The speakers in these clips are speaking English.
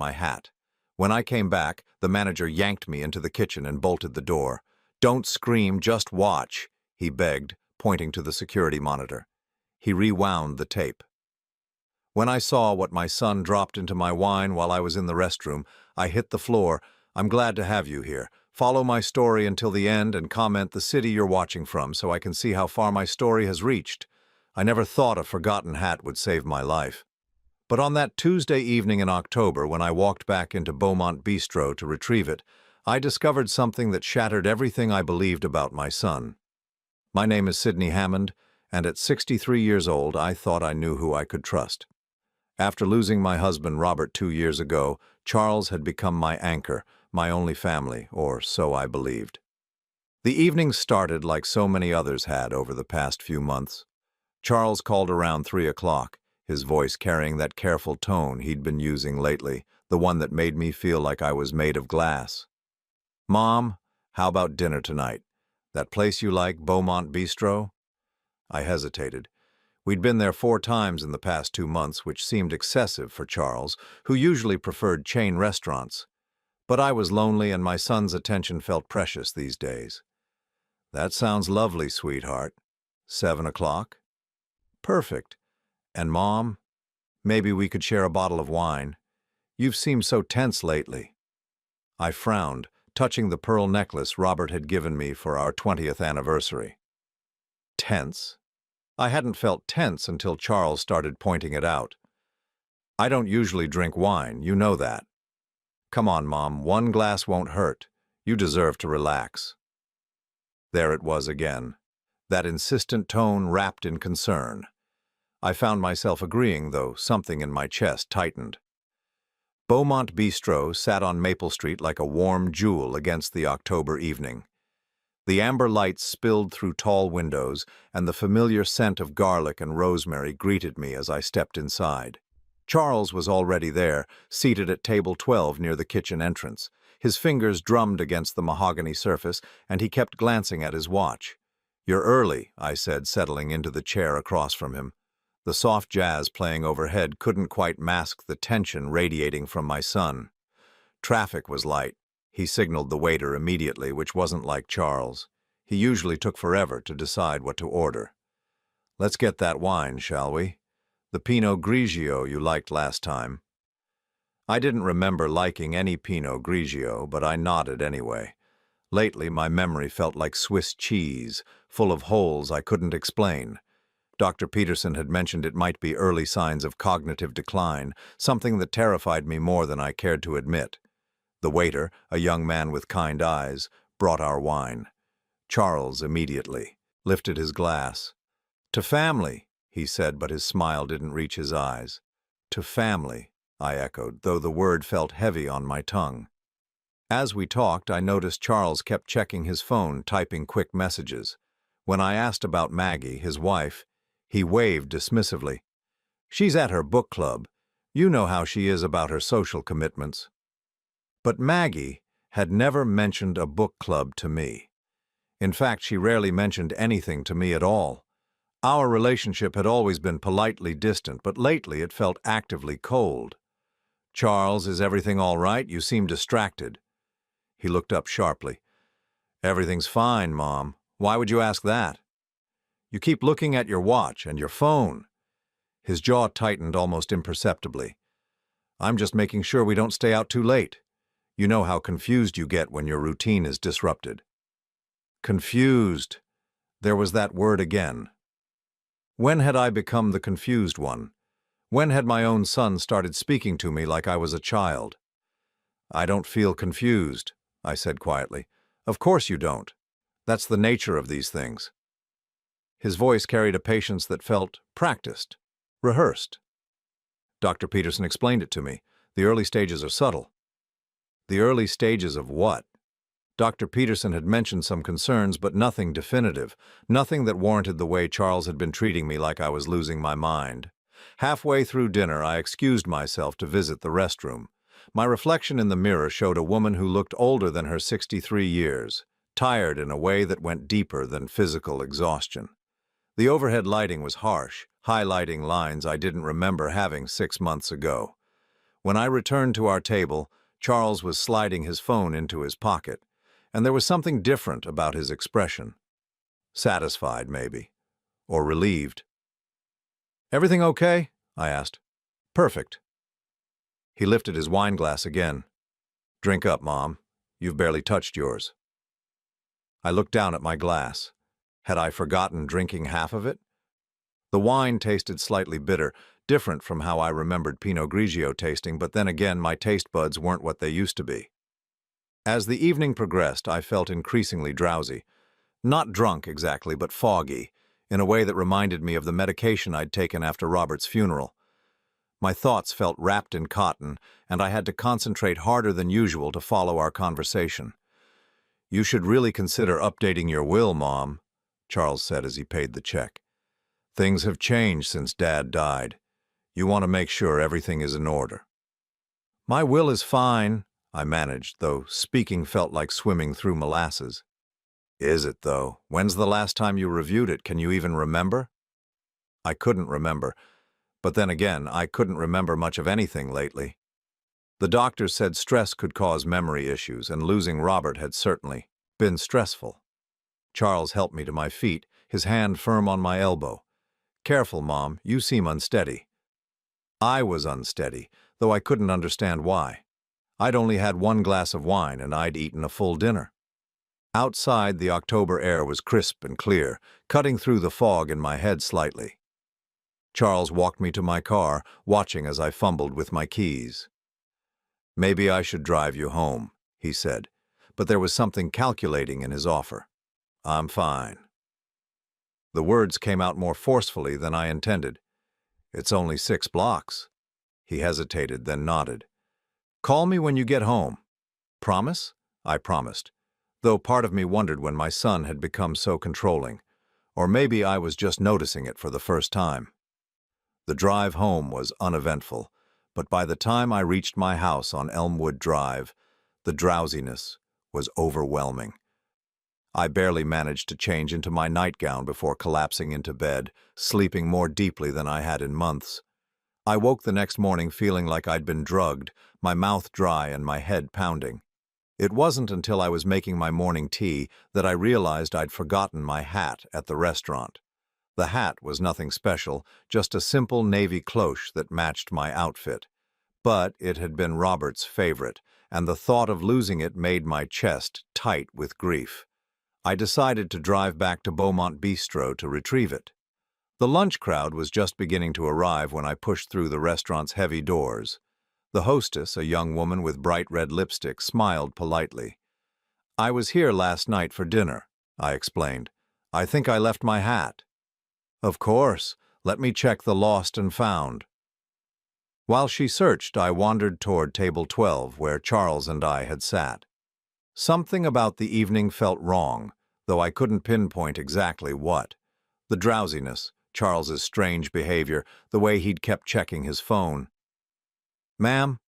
my hat. When I came back, the manager yanked me into the kitchen and bolted the door. "Don't scream, just watch," he begged, pointing to the security monitor. He rewound the tape. When I saw what my son dropped into my wine while I was in the restroom, I hit the floor. "I'm glad to have you here. Follow my story until the end and comment the city you're watching from so I can see how far my story has reached. I never thought a forgotten hat would save my life." But on that Tuesday evening in October, when I walked back into Beaumont Bistro to retrieve it, I discovered something that shattered everything I believed about my son. My name is Sidney Hammond, and at 63 years old, I thought I knew who I could trust. After losing my husband Robert 2 years ago, Charles had become my anchor, my only family, or so I believed. The evenings started like so many others had over the past few months. Charles called around 3 o'clock, his voice carrying that careful tone he'd been using lately, the one that made me feel like I was made of glass. "Mom, how about dinner tonight? That place you like, Beaumont Bistro?" I hesitated. We'd been there 4 times in the past 2 months, which seemed excessive for Charles, who usually preferred chain restaurants. But I was lonely and my son's attention felt precious these days. "That sounds lovely, sweetheart. 7 o'clock? Perfect. And Mom, maybe we could share a bottle of wine. You've seemed so tense lately." I frowned, touching the pearl necklace Robert had given me for our 20th anniversary. Tense? I hadn't felt tense until Charles started pointing it out. "I don't usually drink wine, you know that. Come on, Mom, 1 glass won't hurt. You deserve to relax." There it was again, that insistent tone wrapped in concern. I found myself agreeing, though something in my chest tightened. Beaumont Bistro sat on Maple Street like a warm jewel against the October evening. The amber lights spilled through tall windows, and the familiar scent of garlic and rosemary greeted me as I stepped inside. Charles was already there, seated at table 12 near the kitchen entrance. His fingers drummed against the mahogany surface, and he kept glancing at his watch. "You're early," I said, settling into the chair across from him. The soft jazz playing overhead couldn't quite mask the tension radiating from my son. Traffic was light. He signaled the waiter immediately, which wasn't like Charles. He usually took forever to decide what to order. "Let's get that wine, shall we? The Pinot Grigio you liked last time." I didn't remember liking any Pinot Grigio, but I nodded anyway. Lately, my memory felt like Swiss cheese, full of holes I couldn't explain. Dr. Peterson had mentioned it might be early signs of cognitive decline, something that terrified me more than I cared to admit. The waiter, a young man with kind eyes, brought our wine. Charles immediately lifted his glass. "To family," he said, but his smile didn't reach his eyes. "To family," I echoed, though the word felt heavy on my tongue. As we talked, I noticed Charles kept checking his phone, typing quick messages. When I asked about Maggie, his wife, he waved dismissively. "She's at her book club. You know how she is about her social commitments." But Maggie had never mentioned a book club to me. In fact, she rarely mentioned anything to me at all. Our relationship had always been politely distant, but lately it felt actively cold. "Charles, is everything all right? You seem distracted." He looked up sharply. "Everything's fine, Mom. Why would you ask that?" "You keep looking at your watch and your phone." His jaw tightened almost imperceptibly. "I'm just making sure we don't stay out too late. You know how confused you get when your routine is disrupted." Confused. There was that word again. When had I become the confused one? When had my own son started speaking to me like I was a child? "I don't feel confused," I said quietly. "Of course you don't. That's the nature of these things." His voice carried a patience that felt practiced, rehearsed. Dr. Peterson explained it to me. The early stages are subtle. The early stages of what? Dr. Peterson had mentioned some concerns, but nothing definitive, nothing that warranted the way Charles had been treating me like I was losing my mind. Halfway through dinner, I excused myself to visit the restroom. My reflection in the mirror showed a woman who looked older than her 63 years, tired in a way that went deeper than physical exhaustion. The overhead lighting was harsh, highlighting lines I didn't remember having 6 months ago. When I returned to our table, Charles was sliding his phone into his pocket, and there was something different about his expression. Satisfied, maybe, or relieved. "Everything okay?" I asked. "Perfect." He lifted his wine glass again. "Drink up, Mom. You've barely touched yours." I looked down at my glass. Had I forgotten drinking half of it? The wine tasted slightly bitter, different from how I remembered Pinot Grigio tasting, but then again my taste buds weren't what they used to be. As the evening progressed, I felt increasingly drowsy. Not drunk exactly, but foggy, in a way that reminded me of the medication I'd taken after Robert's funeral. My thoughts felt wrapped in cotton, and I had to concentrate harder than usual to follow our conversation. "You should really consider updating your will, Mom," Charles said as he paid the check. "Things have changed since Dad died. You want to make sure everything is in order." "My will is fine," I managed, though speaking felt like swimming through molasses. "Is it, though? When's the last time you reviewed it? Can you even remember?" I couldn't remember, but then again, I couldn't remember much of anything lately. The doctors said stress could cause memory issues, and losing Robert had certainly been stressful. Charles helped me to my feet, his hand firm on my elbow. "Careful, Mom, you seem unsteady." I was unsteady, though I couldn't understand why. I'd only had one glass of wine, and I'd eaten a full dinner. Outside, the October air was crisp and clear, cutting through the fog in my head slightly. Charles walked me to my car, watching as I fumbled with my keys. "Maybe I should drive you home," he said, but there was something calculating in his offer. "I'm fine." The words came out more forcefully than I intended. "It's only 6 blocks." He hesitated, then nodded. "Call me when you get home." "Promise?" I promised, though part of me wondered when my son had become so controlling. Or maybe I was just noticing it for the first time. The drive home was uneventful, but by the time I reached my house on Elmwood Drive, the drowsiness was overwhelming. I barely managed to change into my nightgown before collapsing into bed, sleeping more deeply than I had in months. I woke the next morning feeling like I'd been drugged, my mouth dry and my head pounding. It wasn't until I was making my morning tea that I realized I'd forgotten my hat at the restaurant. The hat was nothing special, just a simple navy cloche that matched my outfit. But it had been Robert's favorite, and the thought of losing it made my chest tight with grief. I decided to drive back to Beaumont Bistro to retrieve it. The lunch crowd was just beginning to arrive when I pushed through the restaurant's heavy doors. The hostess, a young woman with bright red lipstick, smiled politely. "I was here last night for dinner," I explained. "I think I left my hat." "Of course. Let me check the lost and found." While she searched, I wandered toward table 12, where Charles and I had sat. Something about the evening felt wrong, though I couldn't pinpoint exactly what. The drowsiness, Charles's strange behavior, the way he'd kept checking his phone. "Ma'am?"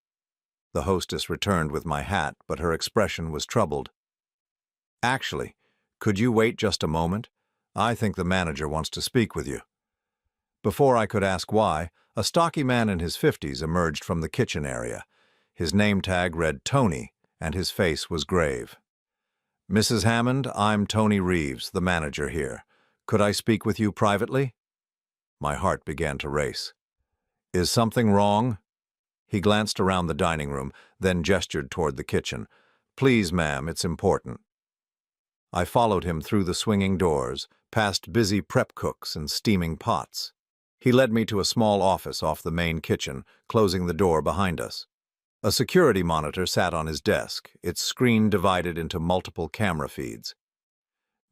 The hostess returned with my hat, but her expression was troubled. "Actually, could you wait just a moment? I think the manager wants to speak with you." Before I could ask why, a stocky man in his 50s emerged from the kitchen area. His name tag read Tony, and his face was grave. "Mrs. Hammond, I'm Tony Reeves, the manager here. Could I speak with you privately?" My heart began to race. "Is something wrong?" He glanced around the dining room, then gestured toward the kitchen. "Please, ma'am, it's important." I followed him through the swinging doors, past busy prep cooks and steaming pots. He led me to a small office off the main kitchen, closing the door behind us. A security monitor sat on his desk, its screen divided into multiple camera feeds.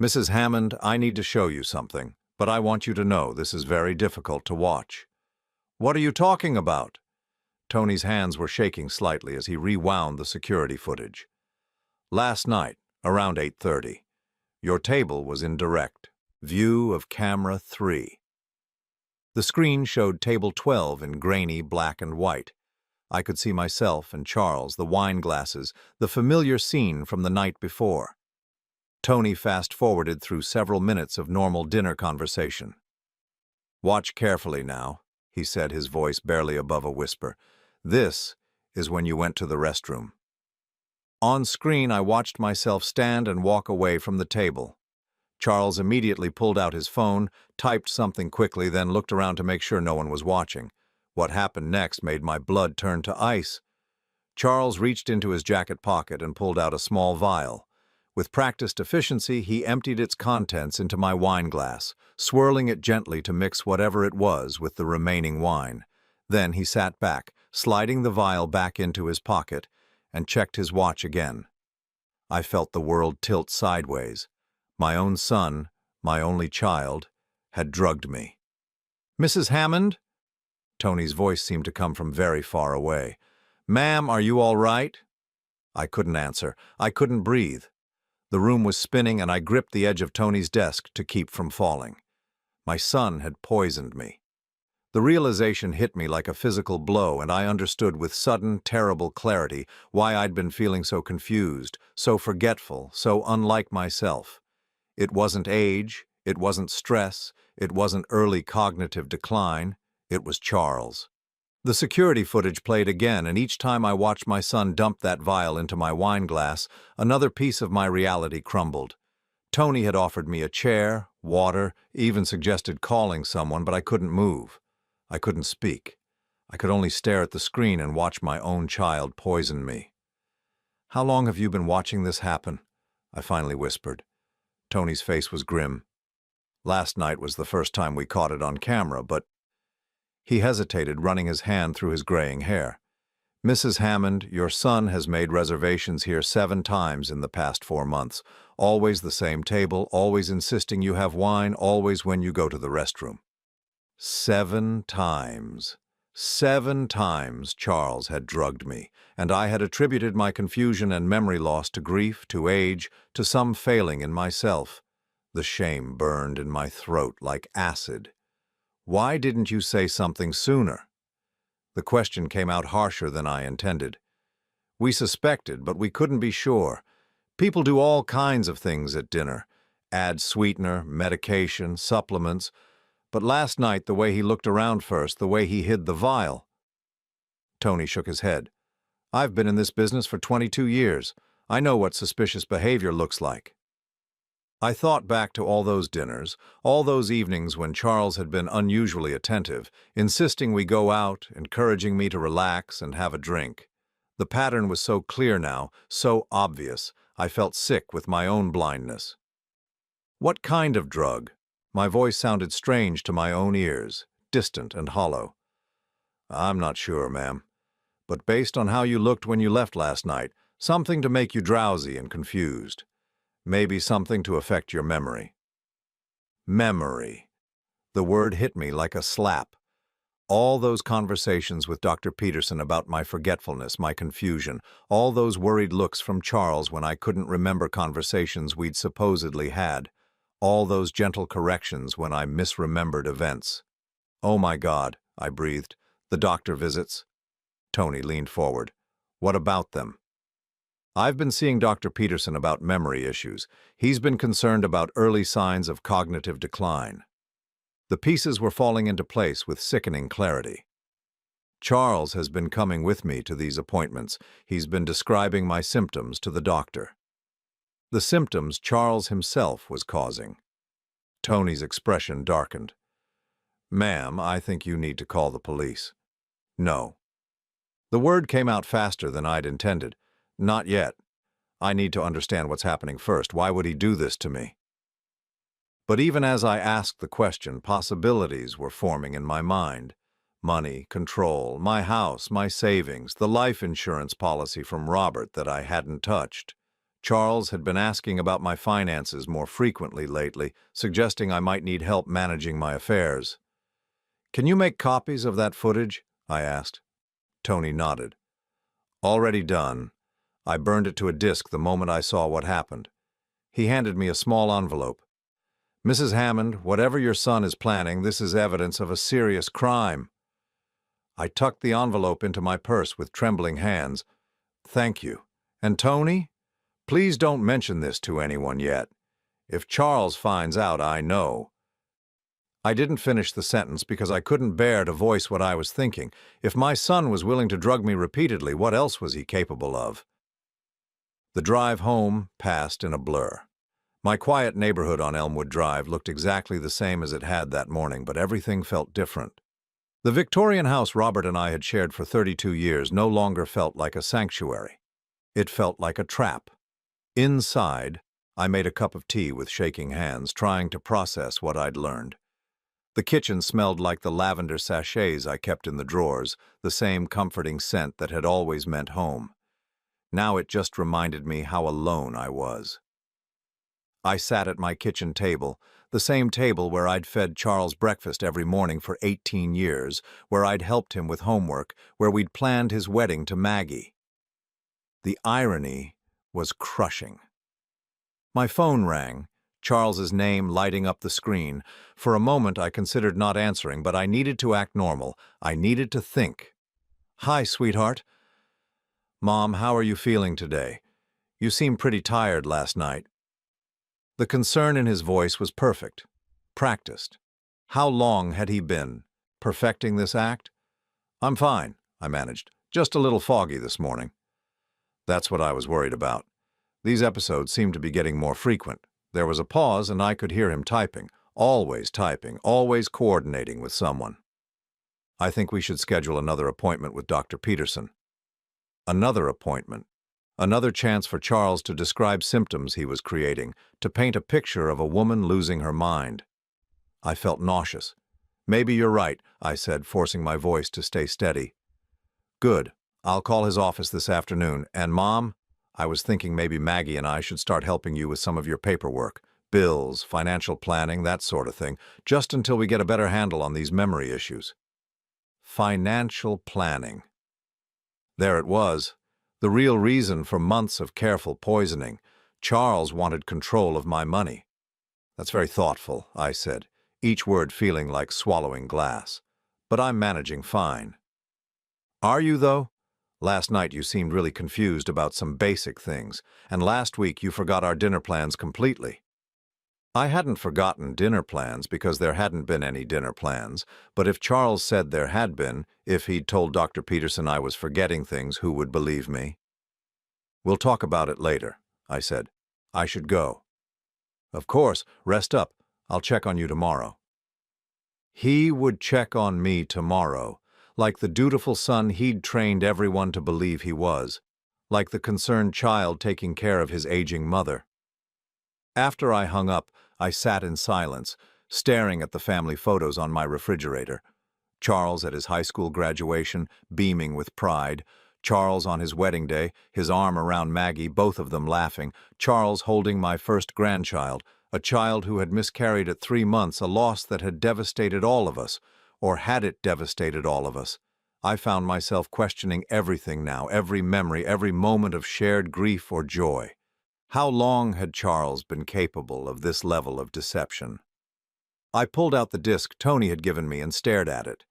"Mrs. Hammond, I need to show you something, but I want you to know this is very difficult to watch." "What are you talking about?" Tony's hands were shaking slightly as he rewound the security footage. "Last night, around 8:30, your table was in direct view of camera 3. The screen showed table 12 in grainy black and white. I could see myself and Charles, the wine glasses, the familiar scene from the night before. Tony fast-forwarded through several minutes of normal dinner conversation. "Watch carefully now," he said, his voice barely above a whisper. "This is when you went to the restroom." On screen, I watched myself stand and walk away from the table. Charles immediately pulled out his phone, typed something quickly, then looked around to make sure no one was watching. What happened next made my blood turn to ice. Charles reached into his jacket pocket and pulled out a small vial. With practiced efficiency, he emptied its contents into my wine glass, swirling it gently to mix whatever it was with the remaining wine. Then he sat back, sliding the vial back into his pocket, and checked his watch again. I felt the world tilt sideways. My own son, my only child, had drugged me. "Mrs. Hammond?" Tony's voice seemed to come from very far away. "Ma'am, are you all right?" I couldn't answer. I couldn't breathe. The room was spinning, and I gripped the edge of Tony's desk to keep from falling. My son had poisoned me. The realization hit me like a physical blow, and I understood with sudden, terrible clarity why I'd been feeling so confused, so forgetful, so unlike myself. It wasn't age, it wasn't stress, it wasn't early cognitive decline, it was Charles. The security footage played again, and each time I watched my son dump that vial into my wine glass, another piece of my reality crumbled. Tony had offered me a chair, water, even suggested calling someone, but I couldn't move. I couldn't speak. I could only stare at the screen and watch my own child poison me. "How long have you been watching this happen?" I finally whispered. Tony's face was grim. "Last night was the first time we caught it on camera, but—" He hesitated, running his hand through his graying hair. "Mrs. Hammond, your son has made reservations here 7 times in the past 4 months. Always the same table, always insisting you have wine, always when you go to the restroom." 7 times. 7 times Charles had drugged me, and I had attributed my confusion and memory loss to grief, to age, to some failing in myself. The shame burned in my throat like acid. "Why didn't you say something sooner?" The question came out harsher than I intended. "We suspected, but we couldn't be sure. People do all kinds of things at dinner. Add sweetener, medication, supplements. But last night, the way he looked around first, the way he hid the vial—" Tony shook his head. "I've been in this business for 22 years. I know what suspicious behavior looks like." I thought back to all those dinners, all those evenings when Charles had been unusually attentive, insisting we go out, encouraging me to relax and have a drink. The pattern was so clear now, so obvious, I felt sick with my own blindness. "What kind of drug?" My voice sounded strange to my own ears, distant and hollow. "I'm not sure, ma'am. But based on how you looked when you left last night, something to make you drowsy and confused. Maybe something to affect your memory." Memory. The word hit me like a slap. All those conversations with Dr. Peterson about my forgetfulness, my confusion, all those worried looks from Charles when I couldn't remember conversations we'd supposedly had, all those gentle corrections when I misremembered events. "Oh my God," I breathed. "The doctor visits?" Tony leaned forward. "What about them?" "I've been seeing Dr. Peterson about memory issues. He's been concerned about early signs of cognitive decline." The pieces were falling into place with sickening clarity. "Charles has been coming with me to these appointments. He's been describing my symptoms to the doctor." The symptoms Charles himself was causing. Tony's expression darkened. "Ma'am, I think you need to call the police." "No." The word came out faster than I'd intended. "Not yet. I need to understand what's happening first. Why would he do this to me?" But even as I asked the question, possibilities were forming in my mind. Money, control, my house, my savings, the life insurance policy from Robert that I hadn't touched. Charles had been asking about my finances more frequently lately, suggesting I might need help managing my affairs. "Can you make copies of that footage?" I asked. Tony nodded. "Already done. I burned it to a disk the moment I saw what happened." He handed me a small envelope. "Mrs. Hammond, whatever your son is planning, this is evidence of a serious crime." I tucked the envelope into my purse with trembling hands. "Thank you. And Tony? Please don't mention this to anyone yet. If Charles finds out, I know." I didn't finish the sentence because I couldn't bear to voice what I was thinking. If my son was willing to drug me repeatedly, what else was he capable of? The drive home passed in a blur. My quiet neighborhood on Elmwood Drive looked exactly the same as it had that morning, but everything felt different. The Victorian house Robert and I had shared for 32 years no longer felt like a sanctuary. It felt like a trap. Inside, I made a cup of tea with shaking hands, trying to process what I'd learned. The kitchen smelled like the lavender sachets I kept in the drawers, the same comforting scent that had always meant home. Now it just reminded me how alone I was. I sat at my kitchen table, the same table where I'd fed Charles breakfast every morning for 18 years, where I'd helped him with homework, where we'd planned his wedding to Maggie. The irony was crushing. My phone rang, Charles's name lighting up the screen. For a moment I considered not answering, but I needed to act normal. I needed to think. "Hi, sweetheart." "Mom, how are you feeling today? You seemed pretty tired last night." The concern in his voice was perfect, practiced. How long had he been perfecting this act? "I'm fine," I managed. "Just a little foggy this morning." That's what I was worried about. These episodes seemed to be getting more frequent. There was a pause and I could hear him typing, always coordinating with someone. "I think we should schedule another appointment with Dr. Peterson." Another appointment. Another chance for Charles to describe symptoms he was creating, to paint a picture of a woman losing her mind. I felt nauseous. "Maybe you're right," I said, forcing my voice to stay steady. "Good. I'll call his office this afternoon. And Mom, I was thinking maybe Maggie and I should start helping you with some of your paperwork, bills, financial planning, that sort of thing, just until we get a better handle on these memory issues." Financial planning. There it was. The real reason for months of careful poisoning. Charles wanted control of my money. "That's very thoughtful," I said, each word feeling like swallowing glass. "But I'm managing fine." "Are you, though? Last night you seemed really confused about some basic things, and last week you forgot our dinner plans completely." I hadn't forgotten dinner plans because there hadn't been any dinner plans, but if Charles said there had been, if he'd told Dr. Peterson I was forgetting things, who would believe me? "We'll talk about it later," I said. "I should go." "Of course, rest up. I'll check on you tomorrow." He would check on me tomorrow, like the dutiful son he'd trained everyone to believe he was, like the concerned child taking care of his aging mother. After I hung up, I sat in silence, staring at the family photos on my refrigerator. Charles at his high school graduation, beaming with pride. Charles on his wedding day, his arm around Maggie, both of them laughing. Charles holding my first grandchild, a child who had miscarried at 3 months, a loss that had devastated all of us. Or had it devastated all of us? I found myself questioning everything now, every memory, every moment of shared grief or joy. How long had Charles been capable of this level of deception? I pulled out the disc Tony had given me and stared at it.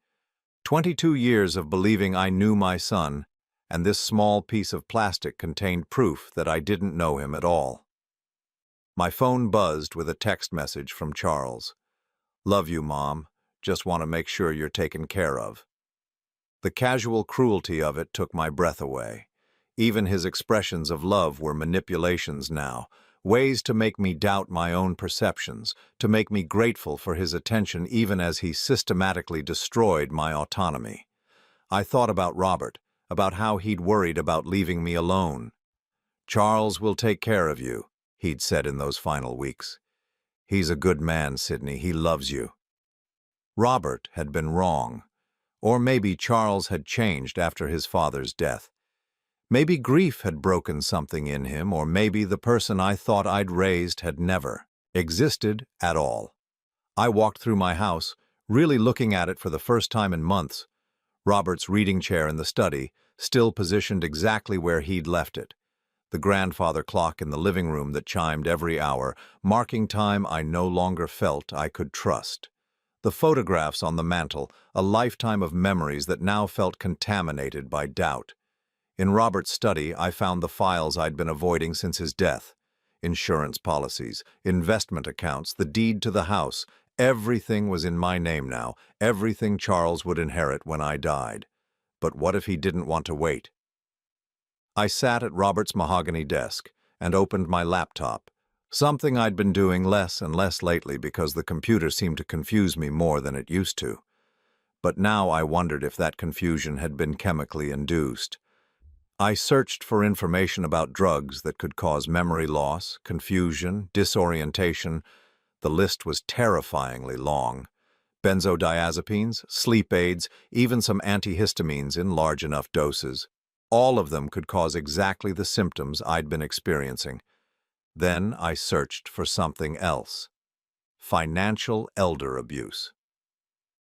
22 years of believing I knew my son, and this small piece of plastic contained proof that I didn't know him at all. My phone buzzed with a text message from Charles. "Love you, Mom. Just want to make sure you're taken care of." The casual cruelty of it took my breath away. Even his expressions of love were manipulations now, ways to make me doubt my own perceptions, to make me grateful for his attention even as he systematically destroyed my autonomy. I thought about Robert, about how he'd worried about leaving me alone. "Charles will take care of you," he'd said in those final weeks. "He's a good man, Sydney. He loves you." Robert had been wrong. Or maybe Charles had changed after his father's death. Maybe grief had broken something in him, or maybe the person I thought I'd raised had never existed at all. I walked through my house, really looking at it for the first time in months. Robert's reading chair in the study, still positioned exactly where he'd left it. The grandfather clock in the living room that chimed every hour, marking time I no longer felt I could trust. The photographs on the mantel, a lifetime of memories that now felt contaminated by doubt. In Robert's study, I found the files I'd been avoiding since his death. Insurance policies, investment accounts, the deed to the house, Everything was in my name now, everything Charles would inherit when I died. But what if he didn't want to wait? I sat at Robert's mahogany desk and opened my laptop, something I'd been doing less and less lately because the computer seemed to confuse me more than it used to. But now I wondered if that confusion had been chemically induced. I searched for information about drugs that could cause memory loss, confusion, disorientation. The list was terrifyingly long. Benzodiazepines, sleep aids, even some antihistamines in large enough doses. All of them could cause exactly the symptoms I'd been experiencing. Then I searched for something else. Financial elder abuse.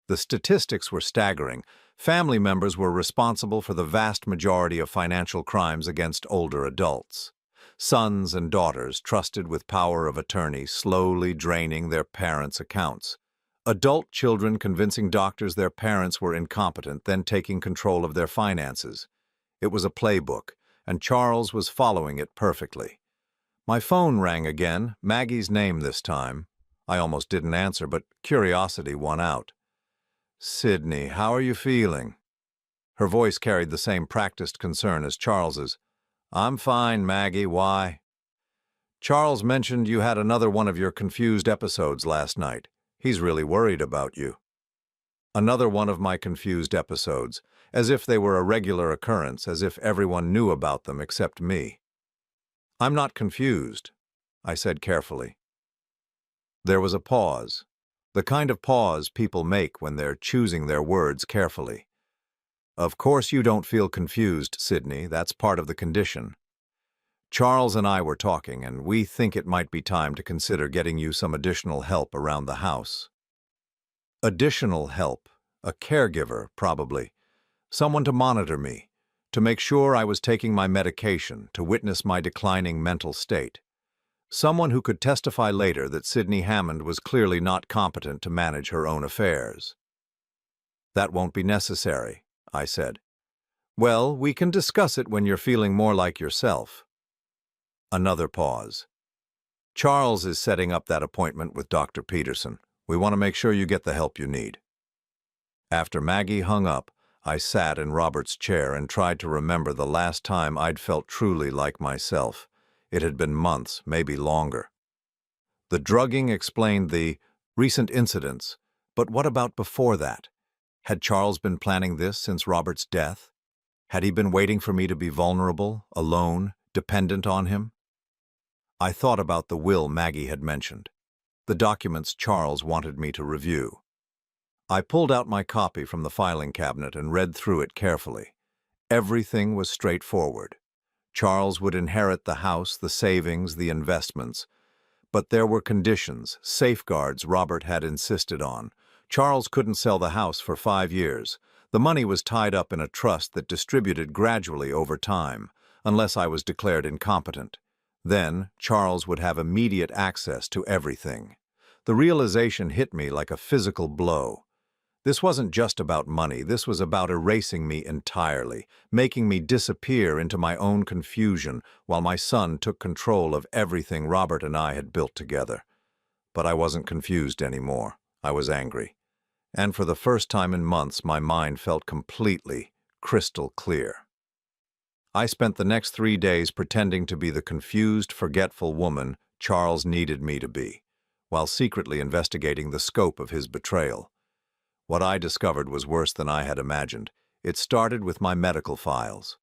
The statistics were staggering. Family members were responsible for the vast majority of financial crimes against older adults. Sons and daughters trusted with power of attorney, slowly draining their parents' accounts. Adult children convincing doctors their parents were incompetent, then taking control of their finances. It was a playbook, and Charles was following it perfectly. My phone rang again, Maggie's name this time. I almost didn't answer, but curiosity won out. "Sydney, how are you feeling?" Her voice carried the same practiced concern as Charles's. "I'm fine, Maggie. Why?" "Charles mentioned you had another one of your confused episodes last night. He's really worried about you." Another one of my confused episodes, as if they were a regular occurrence, as if everyone knew about them except me. "I'm not confused," I said carefully. There was a pause, the kind of pause people make when they're choosing their words carefully. "Of course you don't feel confused, Sydney. That's part of the condition. Charles and I were talking, and we think it might be time to consider getting you some additional help around the house." Additional help. A caregiver, probably. Someone to monitor me, to make sure I was taking my medication, to witness my declining mental state. Someone who could testify later that Sydney Hammond was clearly not competent to manage her own affairs. "That won't be necessary," I said. "Well, we can discuss it when you're feeling more like yourself." Another pause. "Charles is setting up that appointment with Dr. Peterson. We want to make sure you get the help you need." After Maggie hung up, I sat in Robert's chair and tried to remember the last time I'd felt truly like myself. It had been months, maybe longer. The drugging explained the recent incidents, but what about before that? Had Charles been planning this since Robert's death? Had he been waiting for me to be vulnerable, alone, dependent on him? I thought about the will Maggie had mentioned, the documents Charles wanted me to review. I pulled out my copy from the filing cabinet and read through it carefully. Everything was straightforward. Charles would inherit the house, the savings, the investments. But there were conditions, safeguards Robert had insisted on. Charles couldn't sell the house for 5 years. The money was tied up in a trust that distributed gradually over time, unless I was declared incompetent. Then, Charles would have immediate access to everything. The realization hit me like a physical blow. This wasn't just about money, this was about erasing me entirely, making me disappear into my own confusion while my son took control of everything Robert and I had built together. But I wasn't confused anymore. I was angry. And for the first time in months, my mind felt completely, crystal clear. I spent the next 3 days pretending to be the confused, forgetful woman Charles needed me to be, while secretly investigating the scope of his betrayal. What I discovered was worse than I had imagined. It started with my medical files.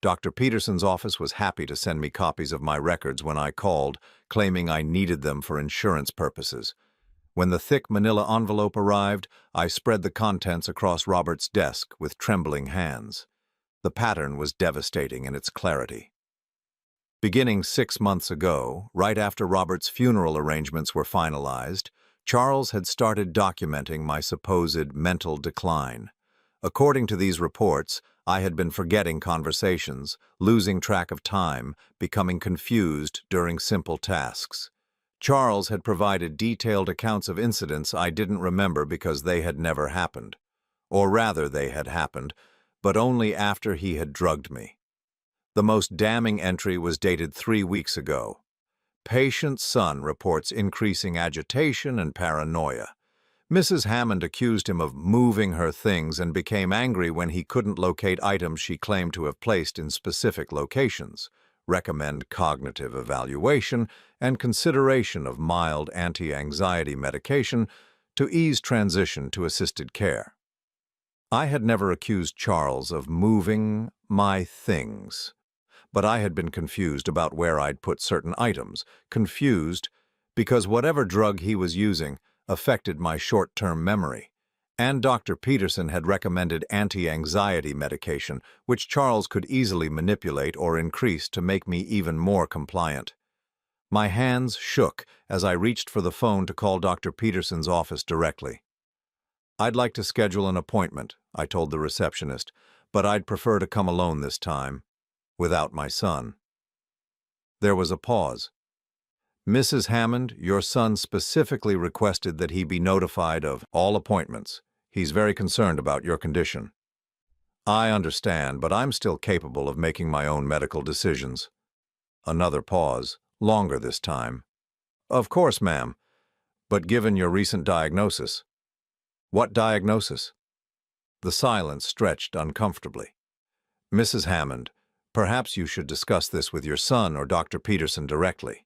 Dr. Peterson's office was happy to send me copies of my records when I called, claiming I needed them for insurance purposes. When the thick manila envelope arrived, I spread the contents across Robert's desk with trembling hands. The pattern was devastating in its clarity. Beginning 6 months ago, right after Robert's funeral arrangements were finalized, Charles had started documenting my supposed mental decline. According to these reports, I had been forgetting conversations, losing track of time, becoming confused during simple tasks. Charles had provided detailed accounts of incidents I didn't remember because they had never happened. Or rather, they had happened, but only after he had drugged me. The most damning entry was dated 3 weeks ago. Patient's son reports increasing agitation and paranoia. Mrs. Hammond accused him of moving her things and became angry when he couldn't locate items she claimed to have placed in specific locations, recommend cognitive evaluation, and consideration of mild anti-anxiety medication to ease transition to assisted care. I had never accused Charles of moving my things, but I had been confused about where I'd put certain items, confused because whatever drug he was using affected my short-term memory, and Dr. Peterson had recommended anti-anxiety medication, which Charles could easily manipulate or increase to make me even more compliant. My hands shook as I reached for the phone to call Dr. Peterson's office directly. "I'd like to schedule an appointment," I told the receptionist, "but I'd prefer to come alone this time, without my son." There was a pause. "Mrs. Hammond, your son specifically requested that he be notified of all appointments. He's very concerned about your condition." "I understand, but I'm still capable of making my own medical decisions." Another pause, longer this time. "Of course, ma'am, but given your recent diagnosis." "What diagnosis?" The silence stretched uncomfortably. "Mrs. Hammond, perhaps you should discuss this with your son or Dr. Peterson directly."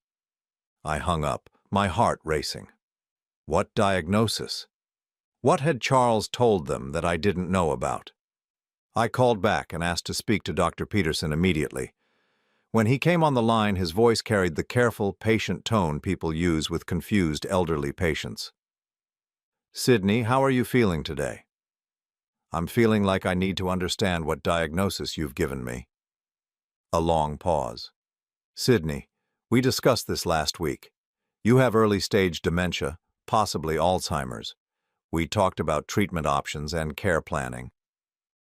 I hung up, my heart racing. What diagnosis? What had Charles told them that I didn't know about? I called back and asked to speak to Dr. Peterson immediately. When he came on the line, his voice carried the careful, patient tone people use with confused elderly patients. "Sydney, how are you feeling today?" "I'm feeling like I need to understand what diagnosis you've given me." A long pause. "Sydney, we discussed this last week. You have early-stage dementia, possibly Alzheimer's. We talked about treatment options and care planning."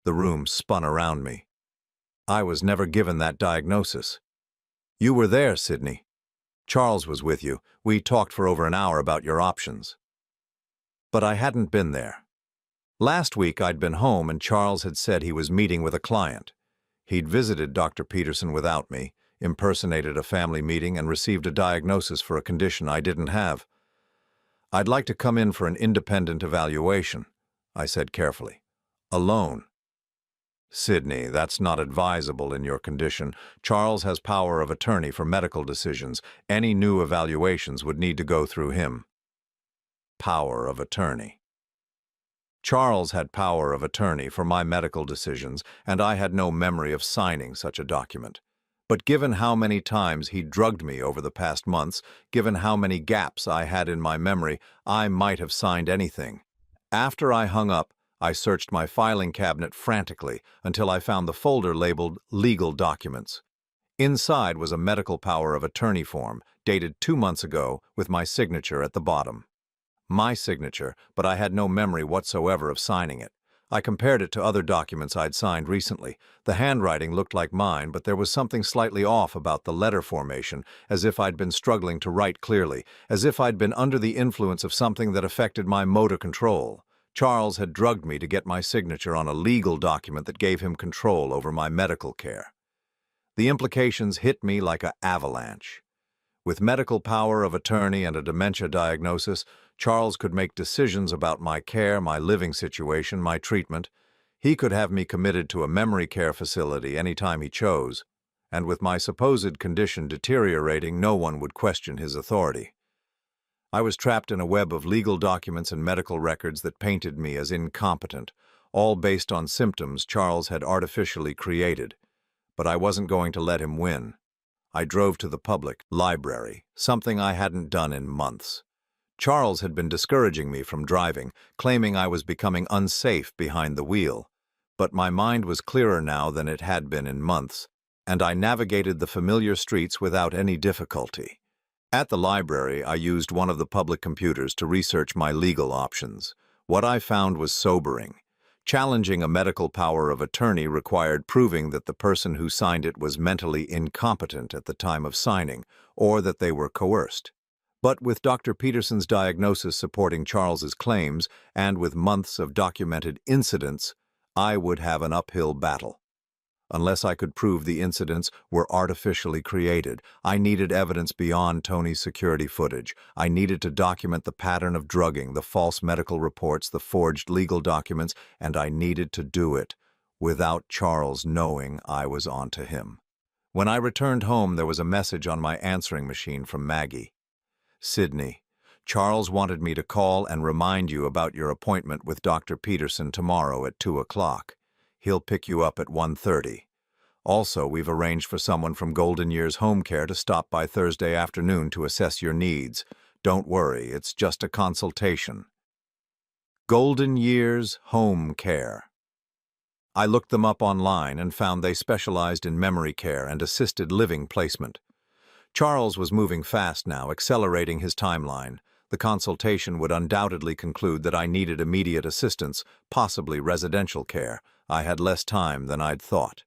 The room spun around me. "I was never given that diagnosis." "You were there, Sydney. Charles was with you. We talked for over an hour about your options." But I hadn't been there. Last week I'd been home and Charles had said he was meeting with a client. He'd visited Dr. Peterson without me, impersonated a family meeting, and received a diagnosis for a condition I didn't have. "I'd like to come in for an independent evaluation," I said carefully. "Alone." "Sydney, that's not advisable in your condition. Charles has power of attorney for medical decisions. Any new evaluations would need to go through him." Power of attorney. Charles had power of attorney for my medical decisions, and I had no memory of signing such a document. But given how many times he drugged me over the past months, given how many gaps I had in my memory, I might have signed anything. After I hung up, I searched my filing cabinet frantically until I found the folder labeled Legal Documents. Inside was a medical power of attorney form, dated 2 months ago, with my signature at the bottom. My signature, but I had no memory whatsoever of signing it. I compared it to other documents I'd signed recently. The handwriting looked like mine, but there was something slightly off about the letter formation, as if I'd been struggling to write clearly, as if I'd been under the influence of something that affected my motor control. Charles had drugged me to get my signature on a legal document that gave him control over my medical care. The implications hit me like an avalanche. With medical power of attorney and a dementia diagnosis, Charles could make decisions about my care, my living situation, my treatment. He could have me committed to a memory care facility any time he chose, and with my supposed condition deteriorating, no one would question his authority. I was trapped in a web of legal documents and medical records that painted me as incompetent, all based on symptoms Charles had artificially created. But I wasn't going to let him win. I drove to the public library, something I hadn't done in months. Charles had been discouraging me from driving, claiming I was becoming unsafe behind the wheel. But my mind was clearer now than it had been in months, and I navigated the familiar streets without any difficulty. At the library, I used one of the public computers to research my legal options. What I found was sobering. Challenging a medical power of attorney required proving that the person who signed it was mentally incompetent at the time of signing, or that they were coerced. But with Dr. Peterson's diagnosis supporting Charles's claims, and with months of documented incidents, I would have an uphill battle. Unless I could prove the incidents were artificially created, I needed evidence beyond Tony's security footage. I needed to document the pattern of drugging, the false medical reports, the forged legal documents, and I needed to do it without Charles knowing I was onto him. When I returned home, there was a message on my answering machine from Maggie. Sydney, Charles wanted me to call and remind you about your appointment with Dr. Peterson tomorrow at 2 o'clock. He'll pick you up at 1:30. Also, we've arranged for someone from Golden Years Home Care to stop by Thursday afternoon to assess your needs. Don't worry, it's just a consultation. Golden Years Home Care. I looked them up online and found they specialized in memory care and assisted living placement. Charles was moving fast now, accelerating his timeline. The consultation would undoubtedly conclude that I needed immediate assistance, possibly residential care. I had less time than I'd thought.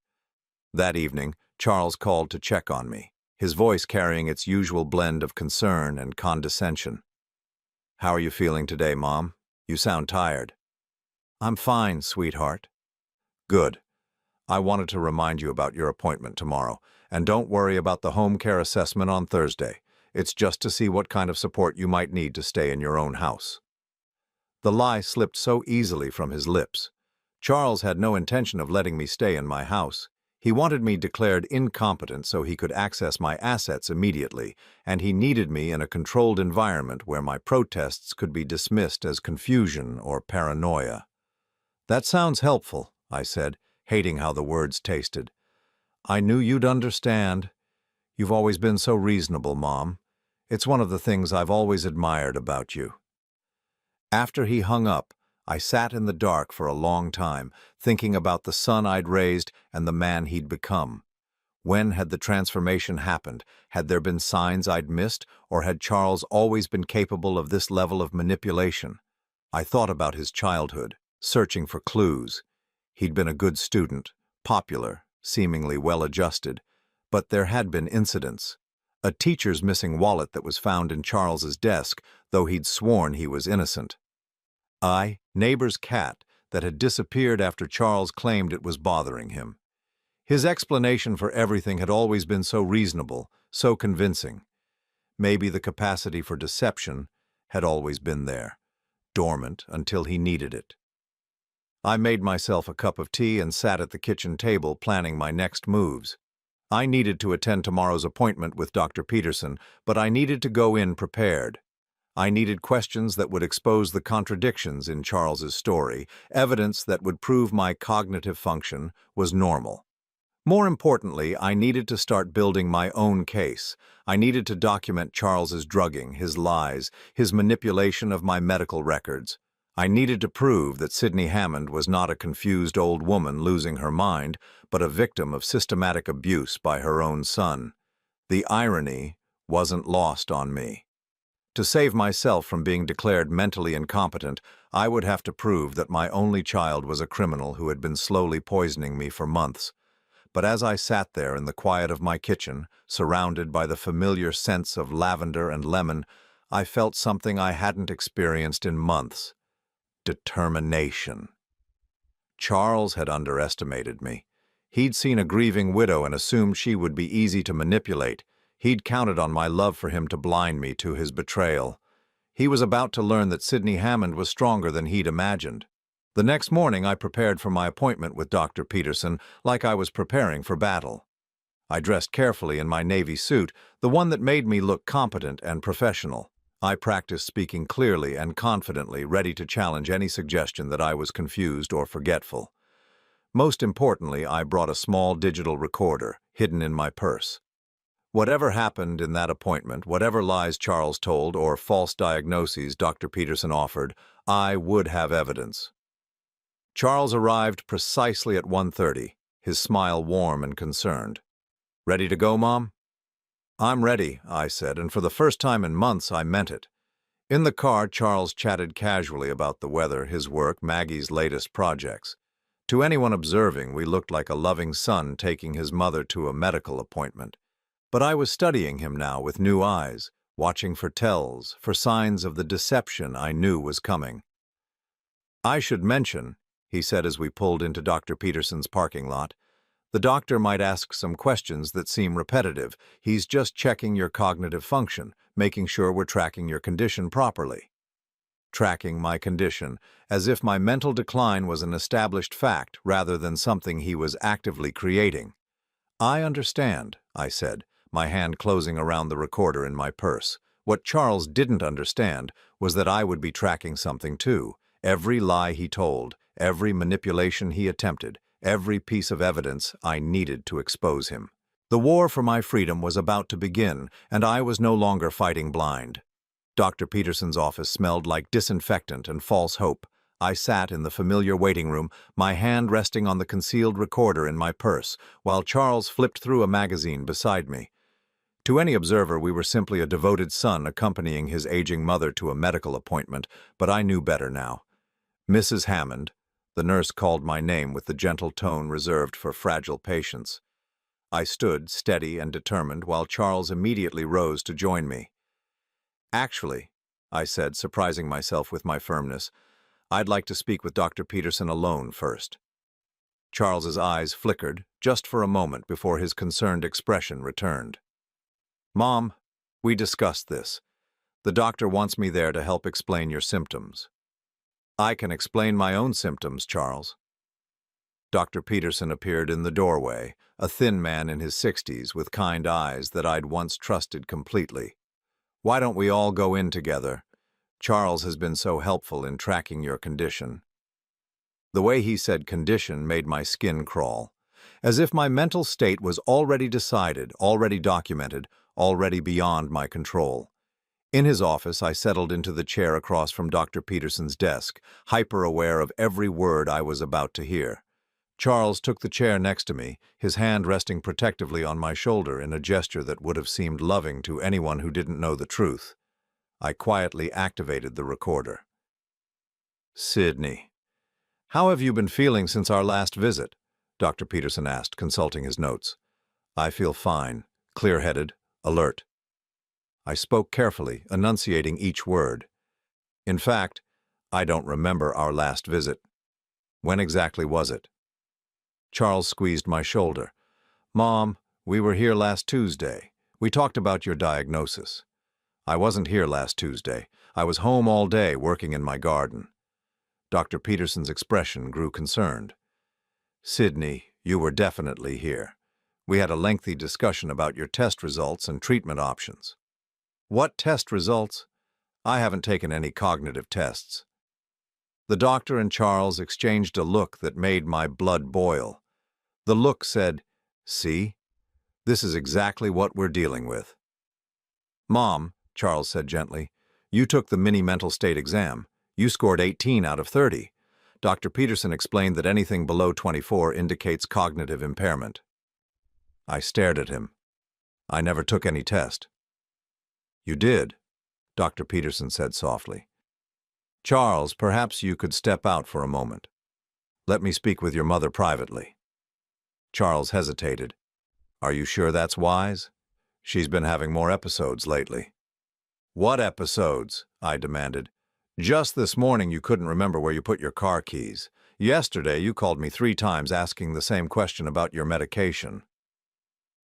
That evening, Charles called to check on me, his voice carrying its usual blend of concern and condescension. "How are you feeling today, Mom? You sound tired." "I'm fine, sweetheart." "Good. I wanted to remind you about your appointment tomorrow, and don't worry about the home care assessment on Thursday. It's just to see what kind of support you might need to stay in your own house." The lie slipped so easily from his lips. Charles had no intention of letting me stay in my house. He wanted me declared incompetent so he could access my assets immediately, and he needed me in a controlled environment where my protests could be dismissed as confusion or paranoia. "That sounds helpful," I said, hating how the words tasted. "I knew you'd understand. You've always been so reasonable, Mom. It's one of the things I've always admired about you." After he hung up, I sat in the dark for a long time, thinking about the son I'd raised and the man he'd become. When had the transformation happened? Had there been signs I'd missed, or had Charles always been capable of this level of manipulation? I thought about his childhood, searching for clues. He'd been a good student, popular, seemingly well-adjusted, but there had been incidents. A teacher's missing wallet that was found in Charles's desk, though he'd sworn he was innocent. Neighbor's cat that had disappeared after Charles claimed it was bothering him. His explanation for everything had always been so reasonable, so convincing. Maybe the capacity for deception had always been there, dormant until he needed it. I made myself a cup of tea and sat at the kitchen table planning my next moves. I needed to attend tomorrow's appointment with Dr. Peterson, but I needed to go in prepared. I needed questions that would expose the contradictions in Charles's story, evidence that would prove my cognitive function was normal. More importantly, I needed to start building my own case. I needed to document Charles's drugging, his lies, his manipulation of my medical records. I needed to prove that Sydney Hammond was not a confused old woman losing her mind, but a victim of systematic abuse by her own son. The irony wasn't lost on me. To save myself from being declared mentally incompetent, I would have to prove that my only child was a criminal who had been slowly poisoning me for months. But as I sat there in the quiet of my kitchen, surrounded by the familiar scents of lavender and lemon, I felt something I hadn't experienced in months. Determination. Charles had underestimated me. He'd seen a grieving widow and assumed she would be easy to manipulate. He'd counted on my love for him to blind me to his betrayal. He was about to learn that Sydney Hammond was stronger than he'd imagined. The next morning, I prepared for my appointment with Dr. Peterson like I was preparing for battle. I dressed carefully in my navy suit, the one that made me look competent and professional. I practiced speaking clearly and confidently, ready to challenge any suggestion that I was confused or forgetful. Most importantly, I brought a small digital recorder, hidden in my purse. Whatever happened in that appointment, whatever lies Charles told or false diagnoses Dr. Peterson offered, I would have evidence. Charles arrived precisely at 1:30, his smile warm and concerned. "Ready to go, Mom?" "I'm ready," I said, and for the first time in months I meant it. In the car, Charles chatted casually about the weather, his work, Maggie's latest projects. To anyone observing, we looked like a loving son taking his mother to a medical appointment. But I was studying him now with new eyes, watching for tells, for signs of the deception I knew was coming. "I should mention," he said as we pulled into Dr. Peterson's parking lot, The doctor might ask some questions that seem repetitive. He's just checking your cognitive function, making sure we're tracking your condition properly. Tracking my condition, as if my mental decline was an established fact rather than something he was actively creating. I understand, I said, my hand closing around the recorder in my purse. What Charles didn't understand was that I would be tracking something too. Every lie he told, every manipulation he attempted, every piece of evidence I needed to expose him. The war for my freedom was about to begin, and I was no longer fighting blind. Dr. Peterson's office smelled like disinfectant and false hope. I sat in the familiar waiting room, my hand resting on the concealed recorder in my purse, while Charles flipped through a magazine beside me. To any observer, we were simply a devoted son accompanying his aging mother to a medical appointment, but I knew better now. Mrs. Hammond, the nurse called my name with the gentle tone reserved for fragile patients. I stood, steady and determined, while Charles immediately rose to join me. "Actually," I said, surprising myself with my firmness, "I'd like to speak with Dr. Peterson alone first." Charles's eyes flickered, just for a moment before his concerned expression returned. "Mom, we discussed this. The doctor wants me there to help explain your symptoms." "I can explain my own symptoms, Charles." Dr. Peterson appeared in the doorway, a thin man in his 60s with kind eyes that I'd once trusted completely. "Why don't we all go in together? Charles has been so helpful in tracking your condition." The way he said condition made my skin crawl, as if my mental state was already decided, already documented, already beyond my control. In his office, I settled into the chair across from Dr. Peterson's desk, hyper-aware of every word I was about to hear. Charles took the chair next to me, his hand resting protectively on my shoulder in a gesture that would have seemed loving to anyone who didn't know the truth. I quietly activated the recorder. "Sydney, how have you been feeling since our last visit?" Dr. Peterson asked, consulting his notes. "I feel fine, clear-headed, alert." I spoke carefully, enunciating each word. "In fact, I don't remember our last visit. When exactly was it?" Charles squeezed my shoulder. "Mom, we were here last Tuesday. We talked about your diagnosis." "I wasn't here last Tuesday. I was home all day working in my garden." Dr. Peterson's expression grew concerned. "Sydney, you were definitely here. We had a lengthy discussion about your test results and treatment options." "What test results? I haven't taken any cognitive tests." The doctor and Charles exchanged a look that made my blood boil. The look said, "See? This is exactly what we're dealing with." "Mom," Charles said gently, "you took the mini mental state exam. You scored 18 out of 30. Dr. Peterson explained that anything below 24 indicates cognitive impairment." I stared at him. "I never took any test." "You did," Dr. Peterson said softly. "Charles, perhaps you could step out for a moment. Let me speak with your mother privately." Charles hesitated. "Are you sure that's wise? She's been having more episodes lately." "What episodes?" I demanded. "Just this morning you couldn't remember where you put your car keys. Yesterday you called me 3 times asking the same question about your medication."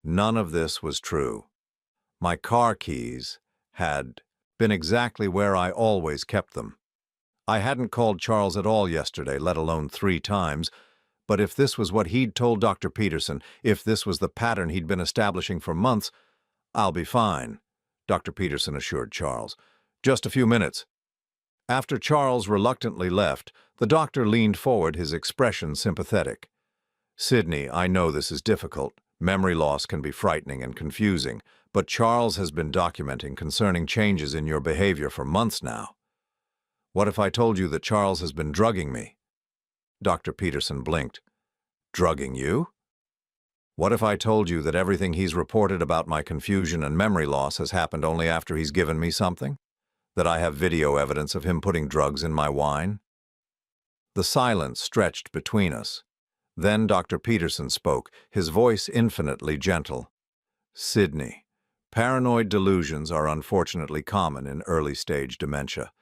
None of this was true. My car keys had been exactly where I always kept them. I hadn't called Charles at all yesterday, let alone 3 times, but if this was what he'd told Dr. Peterson, if this was the pattern he'd been establishing for months, "I'll be fine," Dr. Peterson assured Charles. "Just a few minutes." After Charles reluctantly left, the doctor leaned forward, his expression sympathetic. "Sydney, I know this is difficult. Memory loss can be frightening and confusing, but Charles has been documenting concerning changes in your behavior for months now. What if I told you that Charles has been drugging me?" Dr. Peterson blinked. "Drugging you?" "What if I told you that everything he's reported about my confusion and memory loss has happened only after he's given me something? That I have video evidence of him putting drugs in my wine?" The silence stretched between us. Then Dr. Peterson spoke, his voice infinitely gentle. "Sydney, paranoid delusions are unfortunately common in early-stage dementia.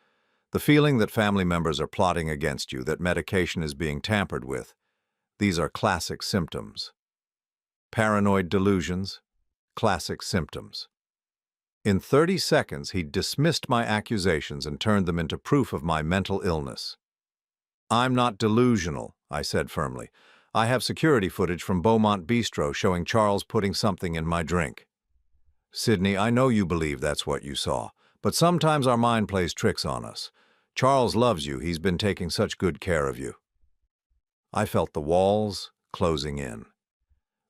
The feeling that family members are plotting against you, that medication is being tampered with, these are classic symptoms. Paranoid delusions, classic symptoms. In 30 seconds, he dismissed my accusations and turned them into proof of my mental illness. "I'm not delusional," I said firmly. "I have security footage from Beaumont Bistro showing Charles putting something in my drink." "Sydney, I know you believe that's what you saw, but sometimes our mind plays tricks on us. Charles loves you. He's been taking such good care of you." I felt the walls closing in.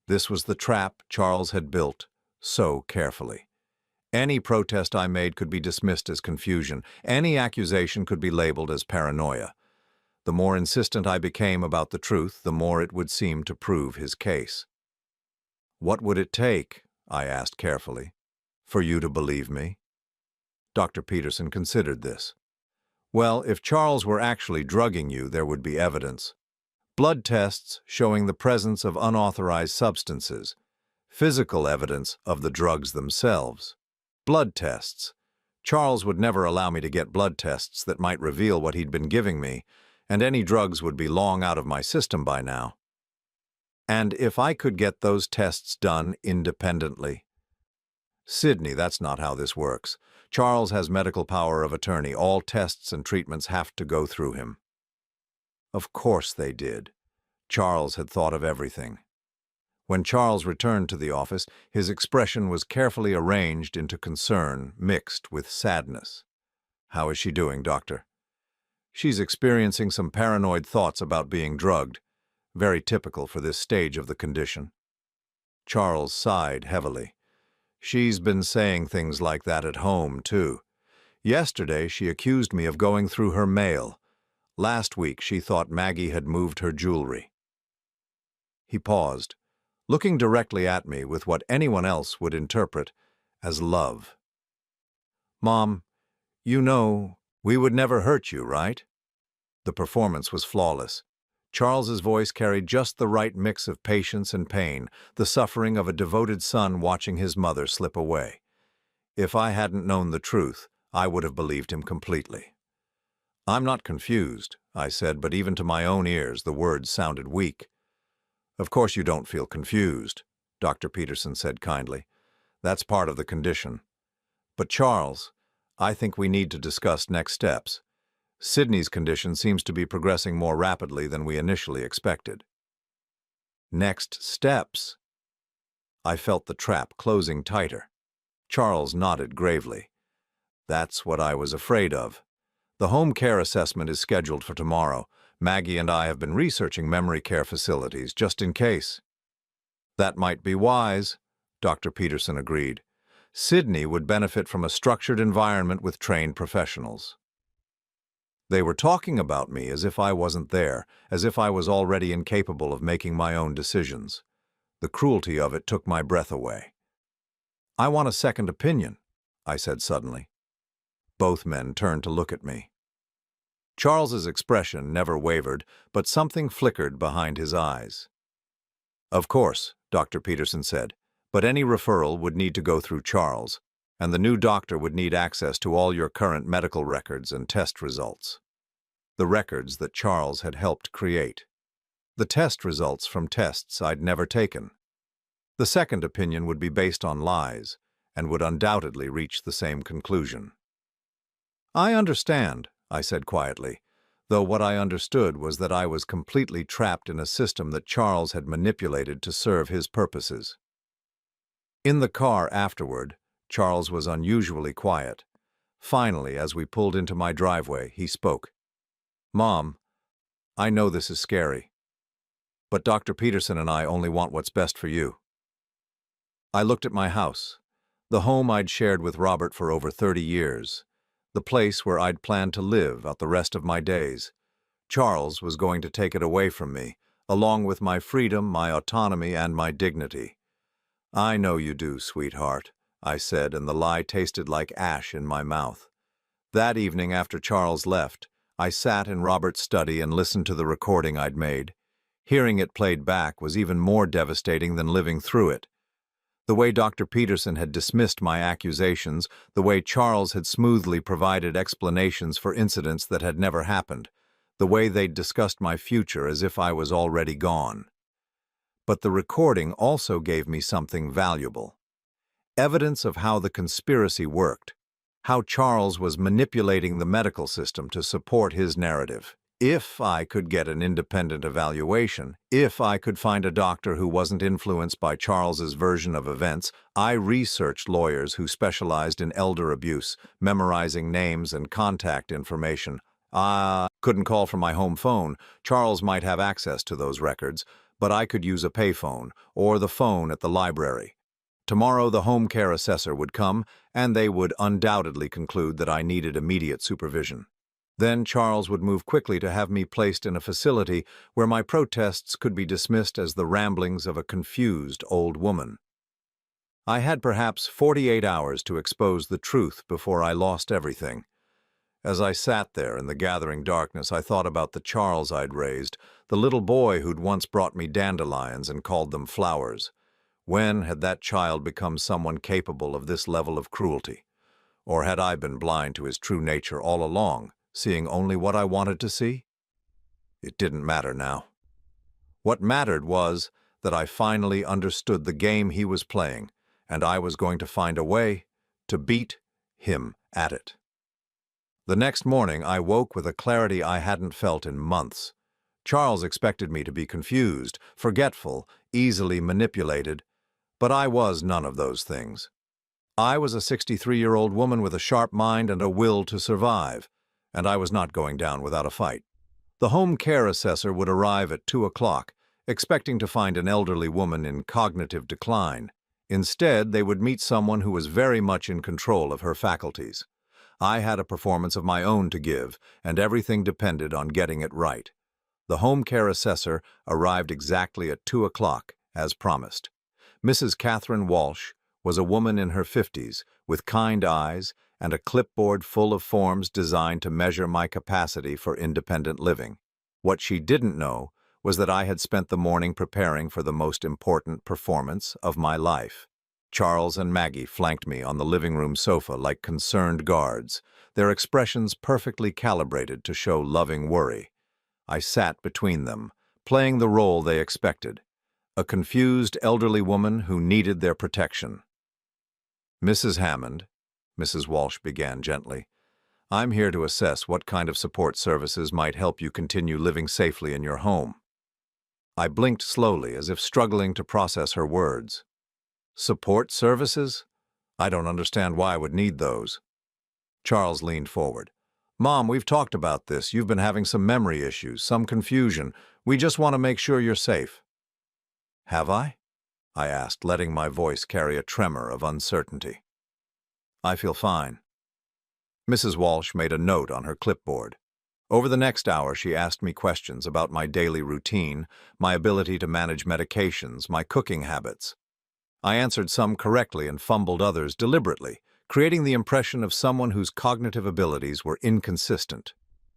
This was the trap Charles had built so carefully. Any protest I made could be dismissed as confusion. Any accusation could be labeled as paranoia. The more insistent I became about the truth, the more it would seem to prove his case. "What would it take," I asked carefully, "for you to believe me?" Dr. Peterson considered this. "Well, if Charles were actually drugging you, there would be evidence. Blood tests showing the presence of unauthorized substances. Physical evidence of the drugs themselves. Blood tests. Charles would never allow me to get blood tests that might reveal what he'd been giving me, and any drugs would be long out of my system by now. And if I could get those tests done independently?" "Sydney, that's not how this works. Charles has medical power of attorney. All tests and treatments have to go through him." Of course they did. Charles had thought of everything. When Charles returned to the office, his expression was carefully arranged into concern mixed with sadness. "How is she doing, doctor?" "She's experiencing some paranoid thoughts about being drugged. Very typical for this stage of the condition." Charles sighed heavily. "She's been saying things like that at home, too. Yesterday, she accused me of going through her mail. Last week, she thought Maggie had moved her jewelry." He paused, looking directly at me with what anyone else would interpret as love. "Mom, you know, we would never hurt you, right?" The performance was flawless. Charles's voice carried just the right mix of patience and pain, the suffering of a devoted son watching his mother slip away. If I hadn't known the truth, I would have believed him completely. "I'm not confused," I said, but even to my own ears, the words sounded weak. "Of course you don't feel confused," Dr. Peterson said kindly. "That's part of the condition. But Charles, I think we need to discuss next steps. Sydney's condition seems to be progressing more rapidly than we initially expected." "Next steps?" I felt the trap closing tighter. Charles nodded gravely. "That's what I was afraid of. The home care assessment is scheduled for tomorrow. Maggie and I have been researching memory care facilities just in case." "That might be wise," Dr. Peterson agreed. "Sydney would benefit from a structured environment with trained professionals." They were talking about me as if I wasn't there, as if I was already incapable of making my own decisions. The cruelty of it took my breath away. "I want a second opinion," I said suddenly. Both men turned to look at me. Charles's expression never wavered, but something flickered behind his eyes. "Of course," Dr. Peterson said, "but any referral would need to go through Charles, and the new doctor would need access to all your current medical records and test results. The records that Charles had helped create. The test results from tests I'd never taken. The second opinion would be based on lies, and would undoubtedly reach the same conclusion." "I understand," I said quietly, though what I understood was that I was completely trapped in a system that Charles had manipulated to serve his purposes. In the car afterward, Charles was unusually quiet. Finally, as we pulled into my driveway, he spoke. "Mom, I know this is scary, but Dr. Peterson and I only want what's best for you." I looked at my house, the home I'd shared with Robert for over 30 years. The place where I'd planned to live out the rest of my days. Charles was going to take it away from me, along with my freedom, my autonomy, and my dignity. "I know you do, sweetheart," I said, and the lie tasted like ash in my mouth. That evening after Charles left, I sat in Robert's study and listened to the recording I'd made. Hearing it played back was even more devastating than living through it. The way Dr. Peterson had dismissed my accusations, the way Charles had smoothly provided explanations for incidents that had never happened, the way they'd discussed my future as if I was already gone. But the recording also gave me something valuable. Evidence of how the conspiracy worked, how Charles was manipulating the medical system to support his narrative. If I could get an independent evaluation, if I could find a doctor who wasn't influenced by Charles's version of events, I researched lawyers who specialized in elder abuse, memorizing names and contact information. I couldn't call from my home phone. Charles might have access to those records, but I could use a payphone or the phone at the library. Tomorrow the home care assessor would come, and they would undoubtedly conclude that I needed immediate supervision. Then Charles would move quickly to have me placed in a facility where my protests could be dismissed as the ramblings of a confused old woman. I had perhaps 48 hours to expose the truth before I lost everything. As I sat there in the gathering darkness, I thought about the Charles I'd raised, the little boy who'd once brought me dandelions and called them flowers. When had that child become someone capable of this level of cruelty? Or had I been blind to his true nature all along, seeing only what I wanted to see? It didn't matter now. What mattered was that I finally understood the game he was playing, and I was going to find a way to beat him at it. The next morning, I woke with a clarity I hadn't felt in months. Charles expected me to be confused, forgetful, easily manipulated, but I was none of those things. I was a 63-year-old woman with a sharp mind and a will to survive, and I was not going down without a fight. The home care assessor would arrive at 2 o'clock, expecting to find an elderly woman in cognitive decline. Instead, they would meet someone who was very much in control of her faculties. I had a performance of my own to give, and everything depended on getting it right. The home care assessor arrived exactly at 2 o'clock, as promised. Mrs. Catherine Walsh was a woman in her 50s, with kind eyes and a clipboard full of forms designed to measure my capacity for independent living. What she didn't know was that I had spent the morning preparing for the most important performance of my life. Charles and Maggie flanked me on the living room sofa like concerned guards, their expressions perfectly calibrated to show loving worry. I sat between them, playing the role they expected, a confused elderly woman who needed their protection. "Mrs. Hammond," Mrs. Walsh began gently, "I'm here to assess what kind of support services might help you continue living safely in your home." I blinked slowly, as if struggling to process her words. "Support services? I don't understand why I would need those." Charles leaned forward. "Mom, we've talked about this. You've been having some memory issues, some confusion. We just want to make sure you're safe." "Have I?" I asked, letting my voice carry a tremor of uncertainty. "I feel fine." Mrs. Walsh made a note on her clipboard. Over the next hour, she asked me questions about my daily routine, my ability to manage medications, my cooking habits. I answered some correctly and fumbled others deliberately, creating the impression of someone whose cognitive abilities were inconsistent.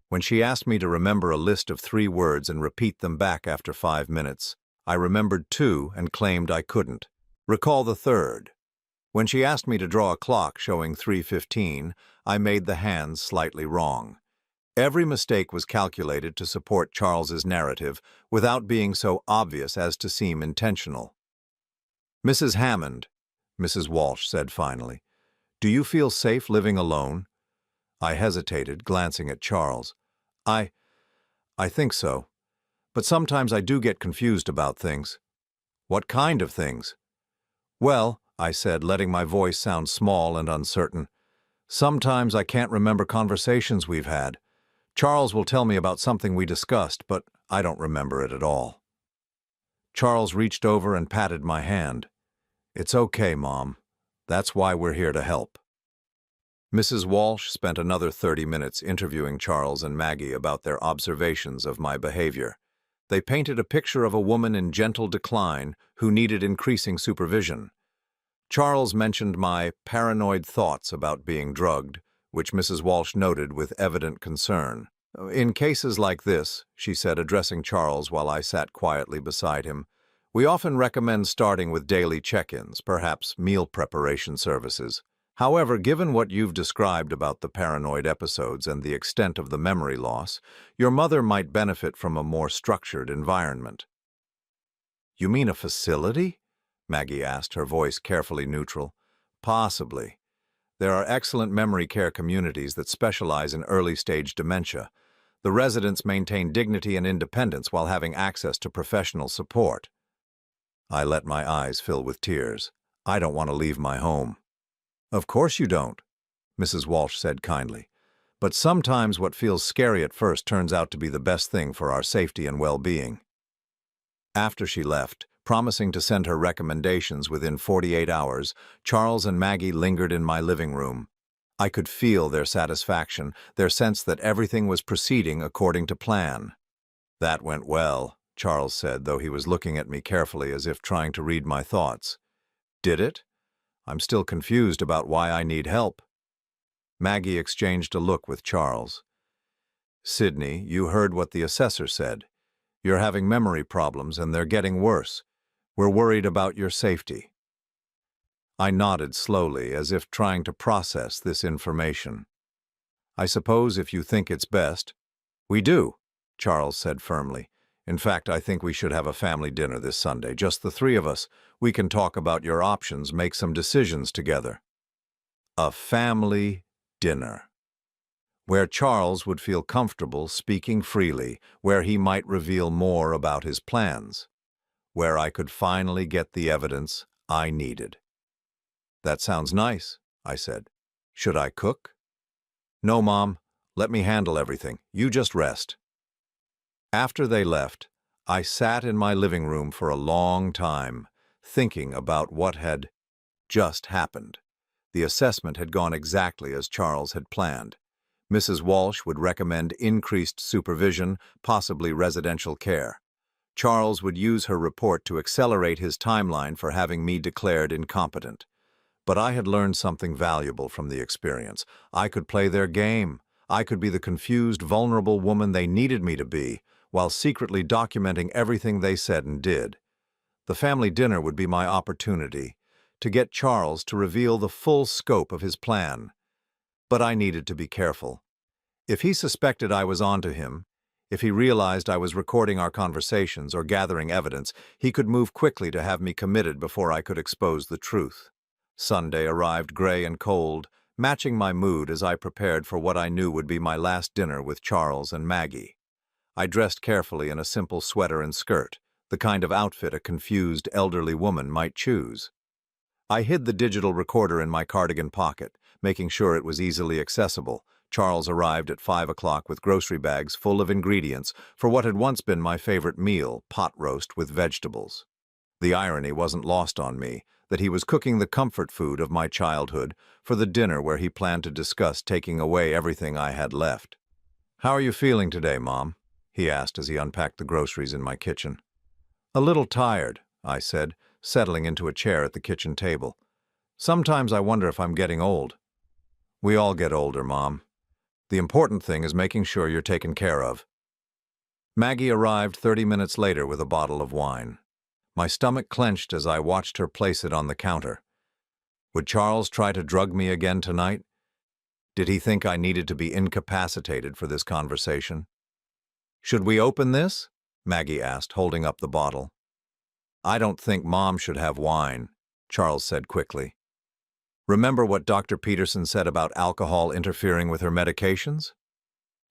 When she asked me to remember a list of 3 words and repeat them back after 5 minutes, I remembered 2 and claimed I couldn't. Recall the third. When she asked me to draw a clock showing 3:15, I made the hands slightly wrong. Every mistake was calculated to support Charles's narrative without being so obvious as to seem intentional. "Mrs. Hammond," Mrs. Walsh said finally, "do you feel safe living alone?" I hesitated, glancing at Charles. I think so. But sometimes I do get confused about things." "What kind of things?" "Well," I said, letting my voice sound small and uncertain, "sometimes I can't remember conversations we've had. Charles will tell me about something we discussed, but I don't remember it at all." Charles reached over and patted my hand. "It's okay, Mom. That's why we're here to help." Mrs. Walsh spent another 30 minutes interviewing Charles and Maggie about their observations of my behavior. They painted a picture of a woman in gentle decline who needed increasing supervision. Charles mentioned my paranoid thoughts about being drugged, which Mrs. Walsh noted with evident concern. "In cases like this," she said, addressing Charles while I sat quietly beside him, "we often recommend starting with daily check-ins, perhaps meal preparation services. However, given what you've described about the paranoid episodes and the extent of the memory loss, your mother might benefit from a more structured environment." You mean a facility? Maggie asked, her voice carefully neutral. Possibly. There are excellent memory care communities that specialize in early-stage dementia. The residents maintain dignity and independence while having access to professional support. I let my eyes fill with tears. I don't want to leave my home. Of course you don't, Mrs. Walsh said kindly. But sometimes what feels scary at first turns out to be the best thing for our safety and well-being. After she left, promising to send her recommendations within 48 hours, Charles and Maggie lingered in my living room. I could feel their satisfaction, their sense that everything was proceeding according to plan. That went well, Charles said, though he was looking at me carefully as if trying to read my thoughts. Did it? I'm still confused about why I need help. Maggie exchanged a look with Charles. Sydney, you heard what the assessor said. You're having memory problems and they're getting worse. We're worried about your safety. I nodded slowly, as if trying to process this information. I suppose if you think it's best. We do, Charles said firmly. In fact, I think we should have a family dinner this Sunday, just the three of us. We can talk about your options, make some decisions together. A family dinner. Where Charles would feel comfortable speaking freely, where he might reveal more about his plans, where I could finally get the evidence I needed. That sounds nice, I said. Should I cook? No, Mom. Let me handle everything. You just rest. After they left, I sat in my living room for a long time, thinking about what had just happened. The assessment had gone exactly as Charles had planned. Mrs. Walsh would recommend increased supervision, possibly residential care. Charles would use her report to accelerate his timeline for having me declared incompetent. But I had learned something valuable from the experience. I could play their game. I could be the confused, vulnerable woman they needed me to be, while secretly documenting everything they said and did. The family dinner would be my opportunity to get Charles to reveal the full scope of his plan. But I needed to be careful. If he suspected I was onto him, if he realized I was recording our conversations or gathering evidence, he could move quickly to have me committed before I could expose the truth. Sunday arrived gray and cold, matching my mood as I prepared for what I knew would be my last dinner with Charles and Maggie. I dressed carefully in a simple sweater and skirt, the kind of outfit a confused elderly woman might choose. I hid the digital recorder in my cardigan pocket, making sure it was easily accessible. Charles arrived at 5 o'clock with grocery bags full of ingredients for what had once been my favorite meal, pot roast with vegetables. The irony wasn't lost on me that he was cooking the comfort food of my childhood for the dinner where he planned to discuss taking away everything I had left. "How are you feeling today, Mom?" he asked as he unpacked the groceries in my kitchen. "A little tired," I said, settling into a chair at the kitchen table. "Sometimes I wonder if I'm getting old." "We all get older, Mom. The important thing is making sure you're taken care of." Maggie arrived 30 minutes later with a bottle of wine. My stomach clenched as I watched her place it on the counter. Would Charles try to drug me again tonight? Did he think I needed to be incapacitated for this conversation? "Should we open this?" Maggie asked, holding up the bottle. "I don't think Mom should have wine," Charles said quickly. "Remember what Dr. Peterson said about alcohol interfering with her medications?"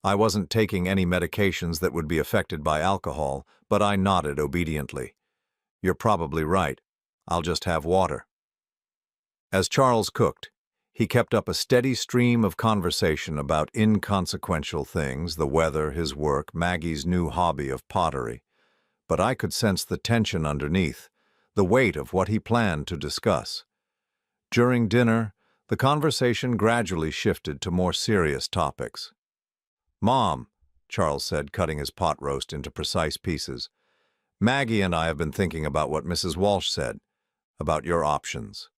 I wasn't taking any medications that would be affected by alcohol, but I nodded obediently. "You're probably right. I'll just have water." As Charles cooked, he kept up a steady stream of conversation about inconsequential things, the weather, his work, Maggie's new hobby of pottery. But I could sense the tension underneath, the weight of what he planned to discuss. During dinner, the conversation gradually shifted to more serious topics. "Mom," Charles said, cutting his pot roast into precise pieces, "Maggie and I have been thinking about what Mrs. Walsh said, about your options."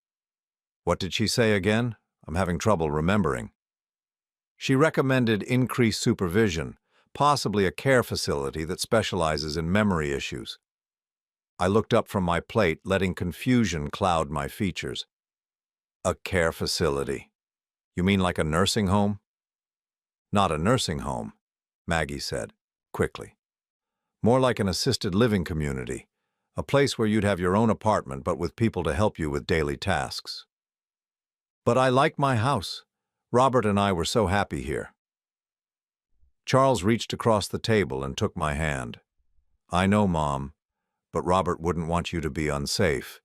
"What did she say again? I'm having trouble remembering." "She recommended increased supervision, possibly a care facility that specializes in memory issues." I looked up from my plate, letting confusion cloud my features. "A care facility? You mean like a nursing home?" "Not a nursing home," Maggie said, quickly. "More like an assisted living community, A place where you'd have your own apartment but with people to help you with daily tasks. But I like my house. Robert and I were so happy here. Charles reached across the table and took my hand. I know, Mom, but Robert wouldn't want you to be unsafe.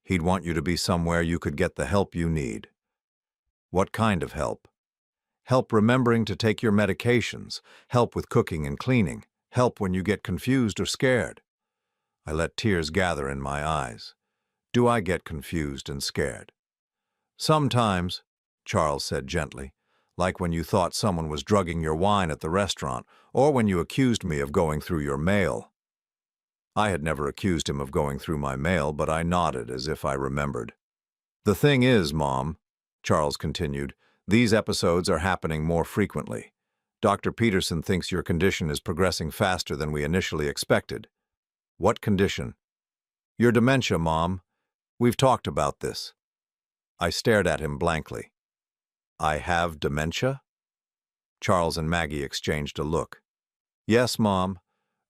He'd want you to be somewhere you could get the help you need. What kind of help? Help remembering to take your medications, help with cooking and cleaning, help when you get confused or scared. I let tears gather in my eyes. Do I get confused and scared? Sometimes, Charles said gently, like when you thought someone was drugging your wine at the restaurant, or when you accused me of going through your mail. I had never accused him of going through my mail, but I nodded as if I remembered. The thing is, Mom, Charles continued, these episodes are happening more frequently. Dr. Peterson thinks your condition is progressing faster than we initially expected. What condition? Your dementia, Mom. We've talked about this. I stared at him blankly. I have dementia? Charles and Maggie exchanged a look. Yes, Mom.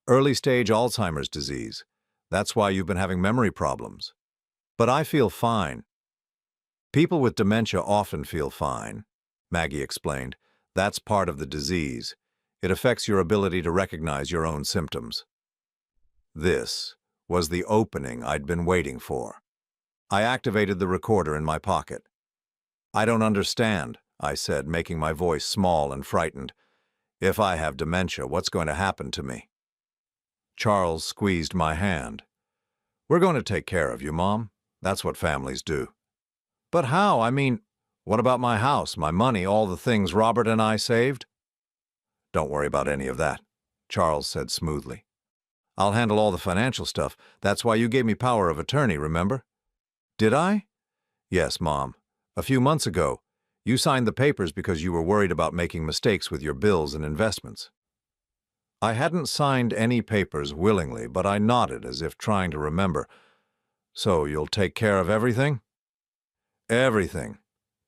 Early-stage Alzheimer's disease. That's why you've been having memory problems. But I feel fine. People with dementia often feel fine, Maggie explained. That's part of the disease. It affects your ability to recognize your own symptoms. This was the opening I'd been waiting for. I activated the recorder in my pocket. I don't understand, I said, making my voice small and frightened. If I have dementia, what's going to happen to me? Charles squeezed my hand. We're going to take care of you, Mom. That's what families do. But how? I mean, what about my house, my money, all the things Robert and I saved? Don't worry about any of that, Charles said smoothly. I'll handle all the financial stuff. That's why you gave me power of attorney, remember? Did I? Yes, Mom. A few months ago, you signed the papers because you were worried about making mistakes with your bills and investments. I hadn't signed any papers willingly, but I nodded as if trying to remember. So you'll take care of everything? Everything,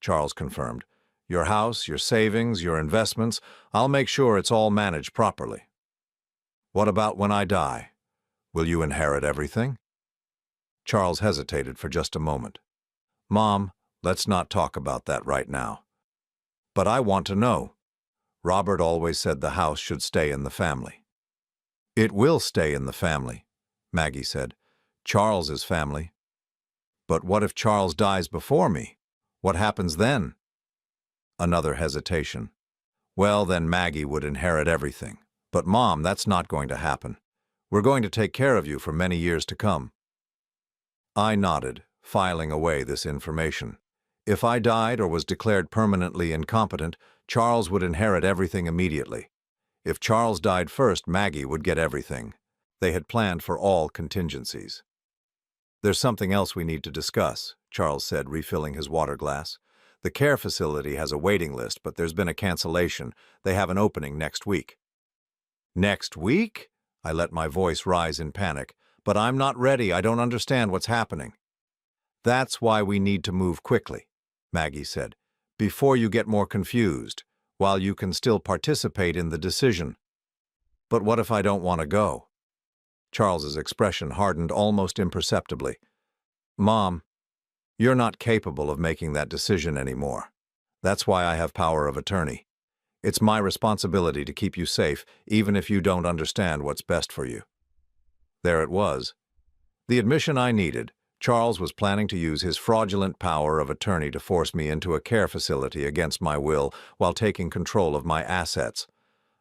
Charles confirmed. Your house, your savings, your investments. I'll make sure it's all managed properly. What about when I die? Will you inherit everything? Charles hesitated for just a moment. Mom, let's not talk about that right now. But I want to know. Robert always said the house should stay in the family. It will stay in the family, Maggie said. Charles's family. But what if Charles dies before me? What happens then? Another hesitation. Well, then Maggie would inherit everything. But Mom, that's not going to happen. We're going to take care of you for many years to come. I nodded, filing away this information. If I died or was declared permanently incompetent, Charles would inherit everything immediately. If Charles died first, Maggie would get everything. They had planned for all contingencies. There's something else we need to discuss, Charles said, refilling his water glass. The care facility has a waiting list, but there's been a cancellation. They have an opening next week. Next week? I let my voice rise in panic. But I'm not ready. I don't understand what's happening. That's why we need to move quickly, Maggie said, before you get more confused, while you can still participate in the decision. But what if I don't want to go? Charles's expression hardened almost imperceptibly. Mom, you're not capable of making that decision anymore. That's why I have power of attorney. It's my responsibility to keep you safe, even if you don't understand what's best for you. There it was. The admission I needed. Charles was planning to use his fraudulent power of attorney to force me into a care facility against my will while taking control of my assets.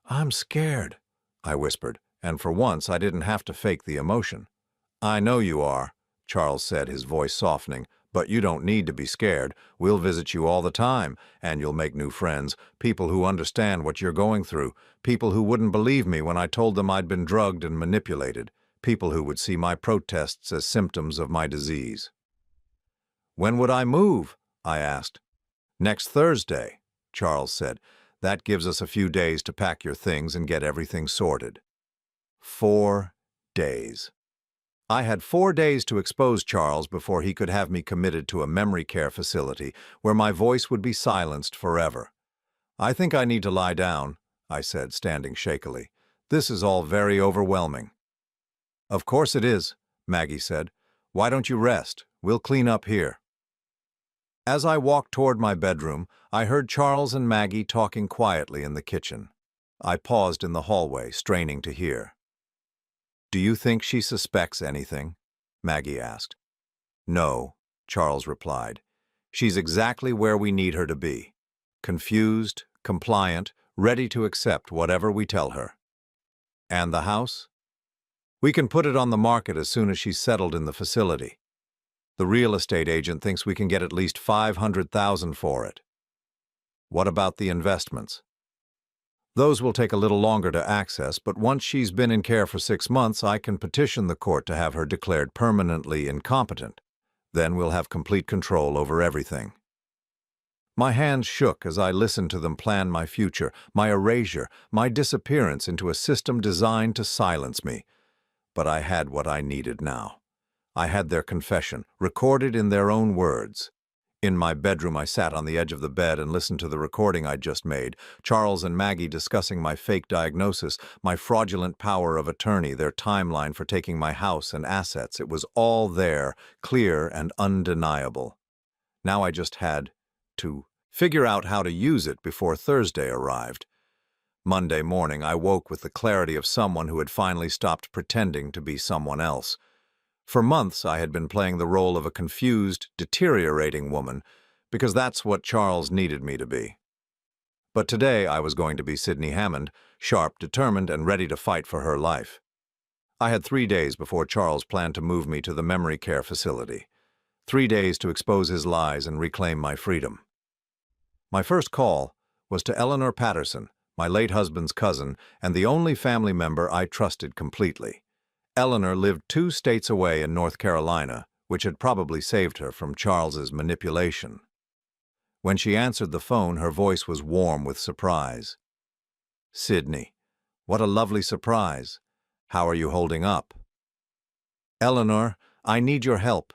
I'm scared, I whispered, and for once I didn't have to fake the emotion. I know you are, Charles said, his voice softening, but you don't need to be scared. We'll visit you all the time, and you'll make new friends, people who understand what you're going through, people who wouldn't believe me when I told them I'd been drugged and manipulated, people who would see my protests as symptoms of my disease. When would I move? I asked. Next Thursday, Charles said. That gives us a few days to pack your things and get everything sorted. 4 days. I had 4 days to expose Charles before he could have me committed to a memory care facility where my voice would be silenced forever. I think I need to lie down, I said, standing shakily. This is all very overwhelming. Of course it is, Maggie said. "Why don't you rest? We'll clean up here." As I walked toward my bedroom, I heard Charles and Maggie talking quietly in the kitchen. I paused in the hallway, straining to hear. "Do you think she suspects anything?" Maggie asked. "No," Charles replied. "She's exactly where we need her to be. Confused, compliant, ready to accept whatever we tell her." "And the house?" "We can put it on the market as soon as she's settled in the facility. The real estate agent thinks we can get at least $500,000 for it." "What about the investments?" "Those will take a little longer to access, but once she's been in care for 6 months, I can petition the court to have her declared permanently incompetent. Then we'll have complete control over everything." My hands shook as I listened to them plan my future, my erasure, my disappearance into a system designed to silence me. But I had what I needed now. I had their confession, recorded in their own words. In my bedroom, I sat on the edge of the bed and listened to the recording I'd just made. Charles and Maggie discussing my fake diagnosis, my fraudulent power of attorney, their timeline for taking my house and assets. It was all there, clear and undeniable. Now I just had to figure out how to use it before Thursday arrived. Monday morning, I woke with the clarity of someone who had finally stopped pretending to be someone else. For months, I had been playing the role of a confused, deteriorating woman, because that's what Charles needed me to be. But today, I was going to be Sydney Hammond, sharp, determined, and ready to fight for her life. I had 3 days before Charles planned to move me to the memory care facility. 3 days to expose his lies and reclaim my freedom. My first call was to Eleanor Patterson, my late husband's cousin, and the only family member I trusted completely. Eleanor lived 2 states away in North Carolina, which had probably saved her from Charles's manipulation. When she answered the phone, her voice was warm with surprise. "Sydney, what a lovely surprise. How are you holding up?" "Eleanor, I need your help,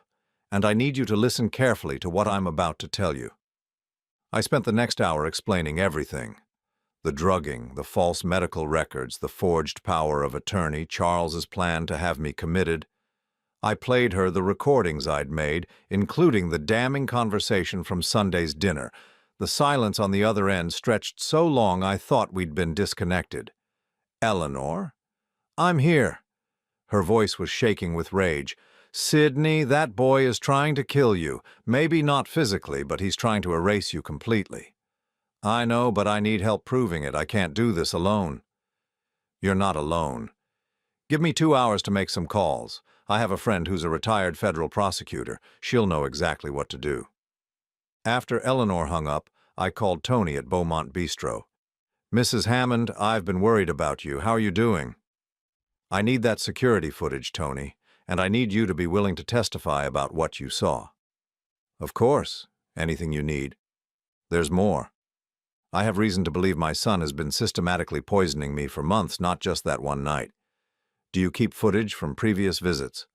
and I need you to listen carefully to what I'm about to tell you." I spent the next hour explaining everything. The drugging, the false medical records, the forged power of attorney, Charles's plan to have me committed. I played her the recordings I'd made, including the damning conversation from Sunday's dinner. The silence on the other end stretched so long I thought we'd been disconnected. "Eleanor? I'm here." Her voice was shaking with rage. "Sydney, that boy is trying to kill you. Maybe not physically, but he's trying to erase you completely." "I know, but I need help proving it. I can't do this alone." "You're not alone. Give me 2 hours to make some calls. I have a friend who's a retired federal prosecutor. She'll know exactly what to do." After Eleanor hung up, I called Tony at Beaumont Bistro. "Mrs. Hammond, I've been worried about you. How are you doing?" "I need that security footage, Tony, and I need you to be willing to testify about what you saw." "Of course. Anything you need." "There's more. I have reason to believe my son has been systematically poisoning me for months, not just that one night. Do you keep footage from previous visits?"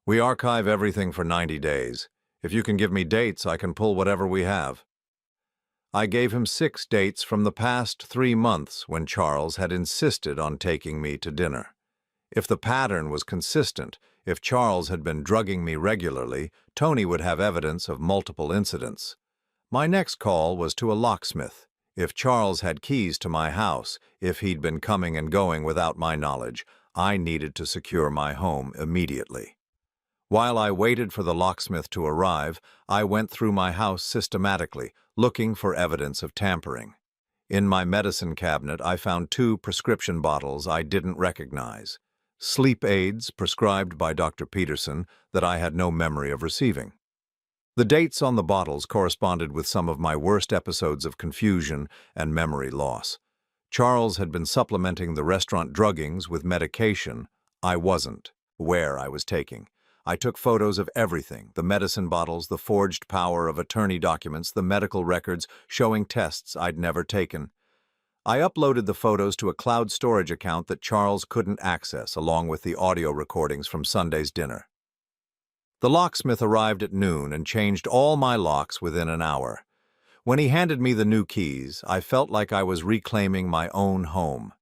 "We archive everything for 90 days. If you can give me dates, I can pull whatever we have." I gave him 6 dates from the past 3 months when Charles had insisted on taking me to dinner. If the pattern was consistent, if Charles had been drugging me regularly, Tony would have evidence of multiple incidents. My next call was to a locksmith. If Charles had keys to my house, if he'd been coming and going without my knowledge, I needed to secure my home immediately. While I waited for the locksmith to arrive, I went through my house systematically, looking for evidence of tampering. In my medicine cabinet, I found 2 prescription bottles I didn't recognize. Sleep aids prescribed by Dr. Peterson that I had no memory of receiving. The dates on the bottles corresponded with some of my worst episodes of confusion and memory loss. Charles had been supplementing the restaurant druggings with medication I wasn't aware I was taking. I took photos of everything, the medicine bottles, the forged power of attorney documents, the medical records showing tests I'd never taken. I uploaded the photos to a cloud storage account that Charles couldn't access, along with the audio recordings from Sunday's dinner. The locksmith arrived at noon and changed all my locks within an hour. When he handed me the new keys, I felt like I was reclaiming my own home.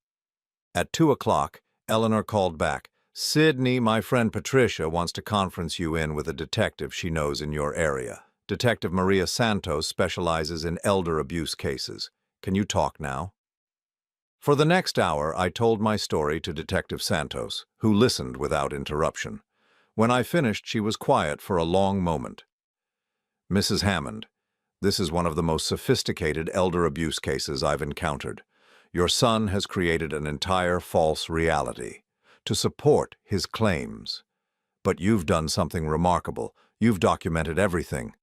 At 2 o'clock, Eleanor called back. Sydney, my friend Patricia, wants to conference you in with a detective she knows in your area. Detective Maria Santos specializes in elder abuse cases. Can you talk now? For the next hour, I told my story to Detective Santos, who listened without interruption. When I finished, she was quiet for a long moment. Mrs. Hammond, this is one of the most sophisticated elder abuse cases I've encountered. Your son has created an entire false reality to support his claims. But you've done something remarkable. You've documented everything.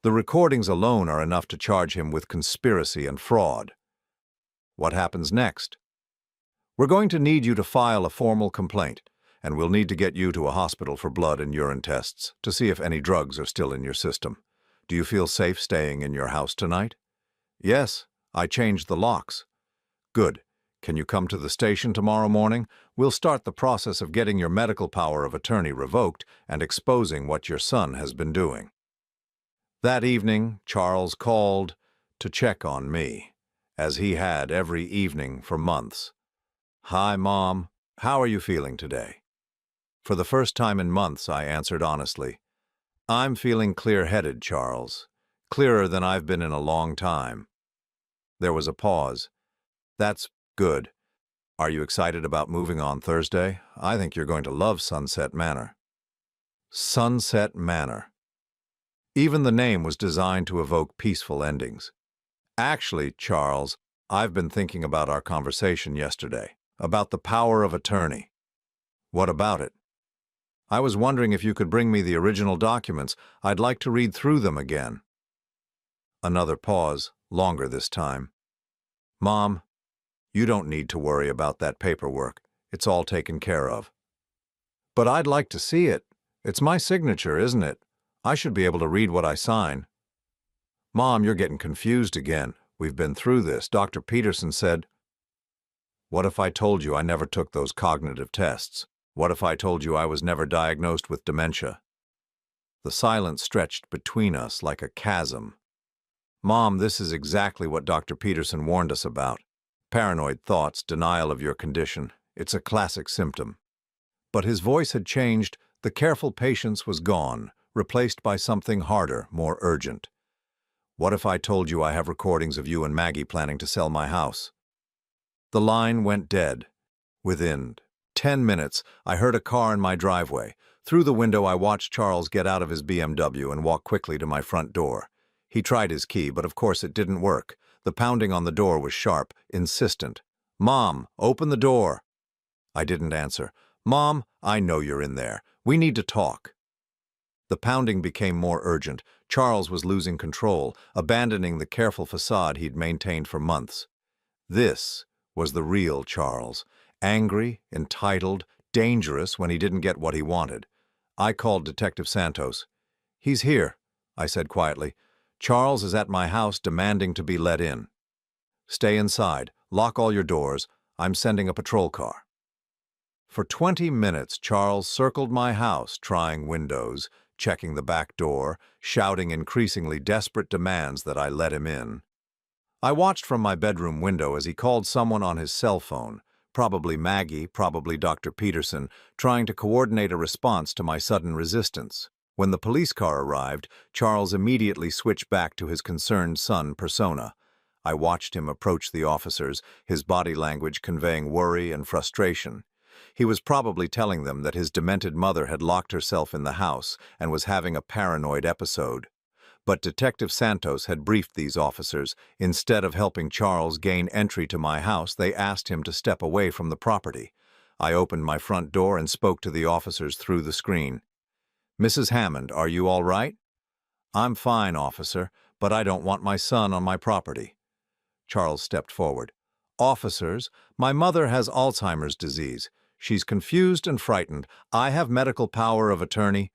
The recordings alone are enough to charge him with conspiracy and fraud. What happens next? We're going to need you to file a formal complaint, and we'll need to get you to a hospital for blood and urine tests to see if any drugs are still in your system. Do you feel safe staying in your house tonight? Yes, I changed the locks. Good. Can you come to the station tomorrow morning? We'll start the process of getting your medical power of attorney revoked and exposing what your son has been doing. That evening, Charles called to check on me, as he had every evening for months. Hi, Mom. How are you feeling today? For the first time in months, I answered honestly. I'm feeling clear-headed, Charles. Clearer than I've been in a long time. There was a pause. That's good. Are you excited about moving on Thursday? I think you're going to love Sunset Manor. Sunset Manor. Even the name was designed to evoke peaceful endings. Actually, Charles, I've been thinking about our conversation yesterday, about the power of attorney. What about it? I was wondering if you could bring me the original documents. I'd like to read through them again. Another pause, longer this time. Mom, you don't need to worry about that paperwork. It's all taken care of. But I'd like to see it. It's my signature, isn't it? I should be able to read what I sign. Mom, you're getting confused again. We've been through this. Dr. Peterson said, what if I told you I never took those cognitive tests? What if I told you I was never diagnosed with dementia? The silence stretched between us like a chasm. Mom, this is exactly what Dr. Peterson warned us about. Paranoid thoughts, denial of your condition. It's a classic symptom. But his voice had changed. The careful patience was gone, replaced by something harder, more urgent. What if I told you I have recordings of you and Maggie planning to sell my house? The line went dead. Within 10 minutes, I heard a car in my driveway. Through the window, I watched Charles get out of his BMW and walk quickly to my front door. He tried his key, but of course it didn't work. The pounding on the door was sharp, insistent. Mom, open the door. I didn't answer. Mom, I know you're in there. We need to talk. The pounding became more urgent. Charles was losing control, abandoning the careful facade he'd maintained for months. This was the real Charles. Angry, entitled, dangerous when he didn't get what he wanted. I called Detective Santos. He's here, I said quietly. Charles is at my house demanding to be let in. Stay inside. Lock all your doors. I'm sending a patrol car. For 20 minutes, Charles circled my house, trying windows, checking the back door, shouting increasingly desperate demands that I let him in. I watched from my bedroom window as he called someone on his cell phone, probably Maggie, probably Dr. Peterson, trying to coordinate a response to my sudden resistance. When the police car arrived, Charles immediately switched back to his concerned son persona. I watched him approach the officers, his body language conveying worry and frustration. He was probably telling them that his demented mother had locked herself in the house and was having a paranoid episode. But Detective Santos had briefed these officers. Instead of helping Charles gain entry to my house, they asked him to step away from the property. I opened my front door and spoke to the officers through the screen. Mrs. Hammond, are you all right? I'm fine, officer, but I don't want my son on my property. Charles stepped forward. Officers, my mother has Alzheimer's disease. She's confused and frightened. I have medical power of attorney.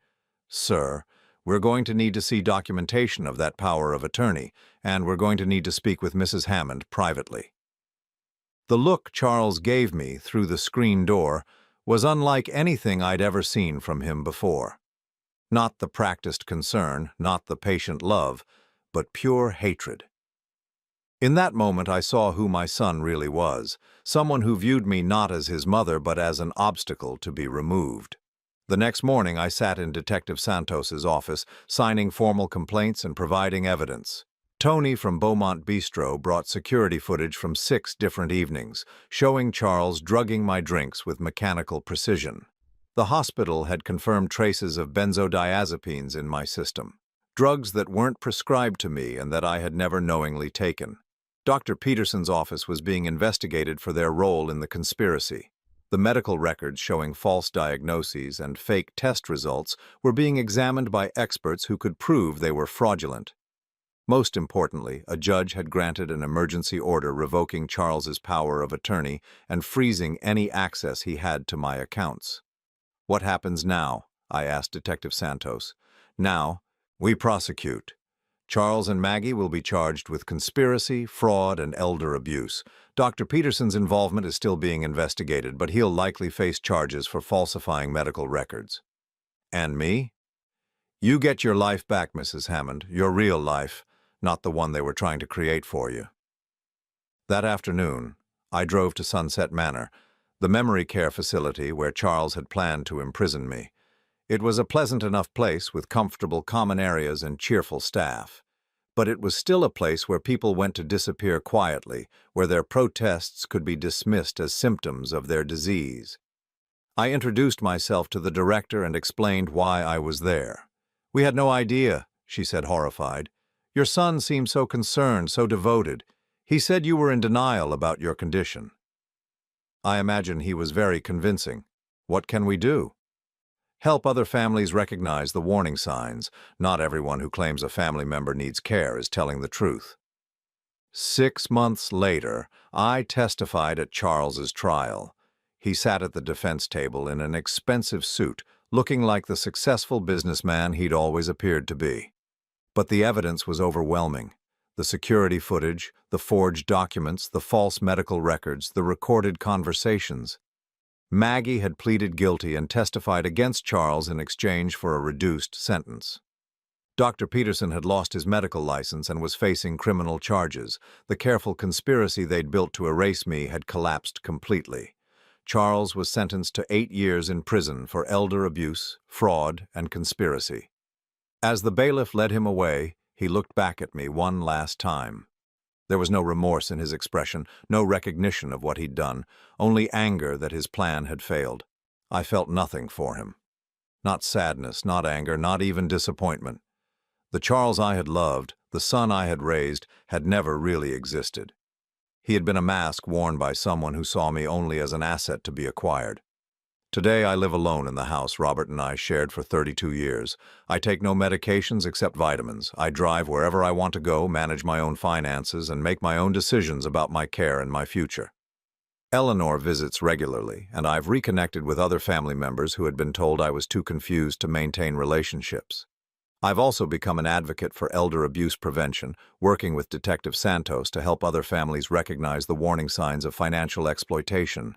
Sir, we're going to need to see documentation of that power of attorney, and we're going to need to speak with Mrs. Hammond privately. The look Charles gave me through the screen door was unlike anything I'd ever seen from him before. Not the practiced concern, not the patient love, but pure hatred. In that moment, I saw who my son really was, someone who viewed me not as his mother but as an obstacle to be removed. The next morning, I sat in Detective Santos's office, signing formal complaints and providing evidence. Tony from Beaumont Bistro brought security footage from 6 different evenings, showing Charles drugging my drinks with mechanical precision. The hospital had confirmed traces of benzodiazepines in my system, drugs that weren't prescribed to me and that I had never knowingly taken. Dr. Peterson's office was being investigated for their role in the conspiracy. The medical records showing false diagnoses and fake test results were being examined by experts who could prove they were fraudulent. Most importantly, a judge had granted an emergency order revoking Charles's power of attorney and freezing any access he had to my accounts. "What happens now?" I asked Detective Santos. "Now, we prosecute. Charles and Maggie will be charged with conspiracy, fraud, and elder abuse. Dr. Peterson's involvement is still being investigated, but he'll likely face charges for falsifying medical records." "And me?" "You get your life back, Mrs. Hammond, your real life, not the one they were trying to create for you." That afternoon, I drove to Sunset Manor, the memory care facility where Charles had planned to imprison me. It was a pleasant enough place with comfortable common areas and cheerful staff. But it was still a place where people went to disappear quietly, where their protests could be dismissed as symptoms of their disease. I introduced myself to the director and explained why I was there. "We had no idea," she said, horrified. "Your son seemed so concerned, so devoted. He said you were in denial about your condition." I imagine he was very convincing. What can we do? Help other families recognize the warning signs. Not everyone who claims a family member needs care is telling the truth. 6 months later, I testified at Charles's trial. He sat at the defense table in an expensive suit, looking like the successful businessman he'd always appeared to be. But the evidence was overwhelming. The security footage, the forged documents, the false medical records, the recorded conversations. Maggie had pleaded guilty and testified against Charles in exchange for a reduced sentence. Dr. Peterson had lost his medical license and was facing criminal charges. The careful conspiracy they'd built to erase me had collapsed completely. Charles was sentenced to 8 years in prison for elder abuse, fraud, and conspiracy. As the bailiff led him away, he looked back at me one last time. There was no remorse in his expression, no recognition of what he'd done, only anger that his plan had failed. I felt nothing for him. Not sadness, not anger, not even disappointment. The Charles I had loved, the son I had raised, had never really existed. He had been a mask worn by someone who saw me only as an asset to be acquired. Today I live alone in the house Robert and I shared for 32 years. I take no medications except vitamins. I drive wherever I want to go, manage my own finances, and make my own decisions about my care and my future. Eleanor visits regularly, and I've reconnected with other family members who had been told I was too confused to maintain relationships. I've also become an advocate for elder abuse prevention, working with Detective Santos to help other families recognize the warning signs of financial exploitation.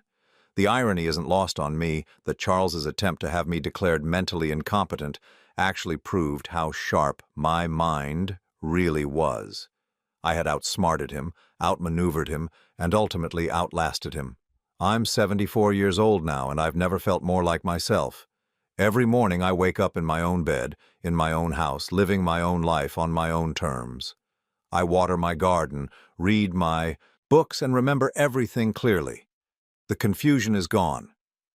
The irony isn't lost on me that Charles's attempt to have me declared mentally incompetent actually proved how sharp my mind really was. I had outsmarted him, outmaneuvered him, and ultimately outlasted him. I'm 74 years old now, and I've never felt more like myself. Every morning I wake up in my own bed, in my own house, living my own life on my own terms. I water my garden, read my books, and remember everything clearly. The confusion is gone.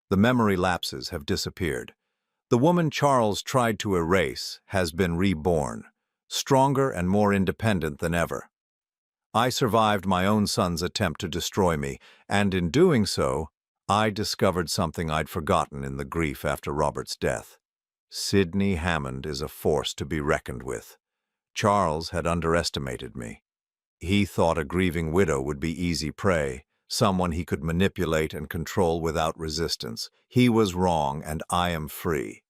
The memory lapses have disappeared. The woman Charles tried to erase has been reborn, stronger and more independent than ever. I survived my own son's attempt to destroy me, and in doing so, I discovered something I'd forgotten in the grief after Robert's death. Sidney Hammond is a force to be reckoned with. Charles had underestimated me. He thought a grieving widow would be easy prey, someone he could manipulate and control without resistance. He was wrong, and I am free.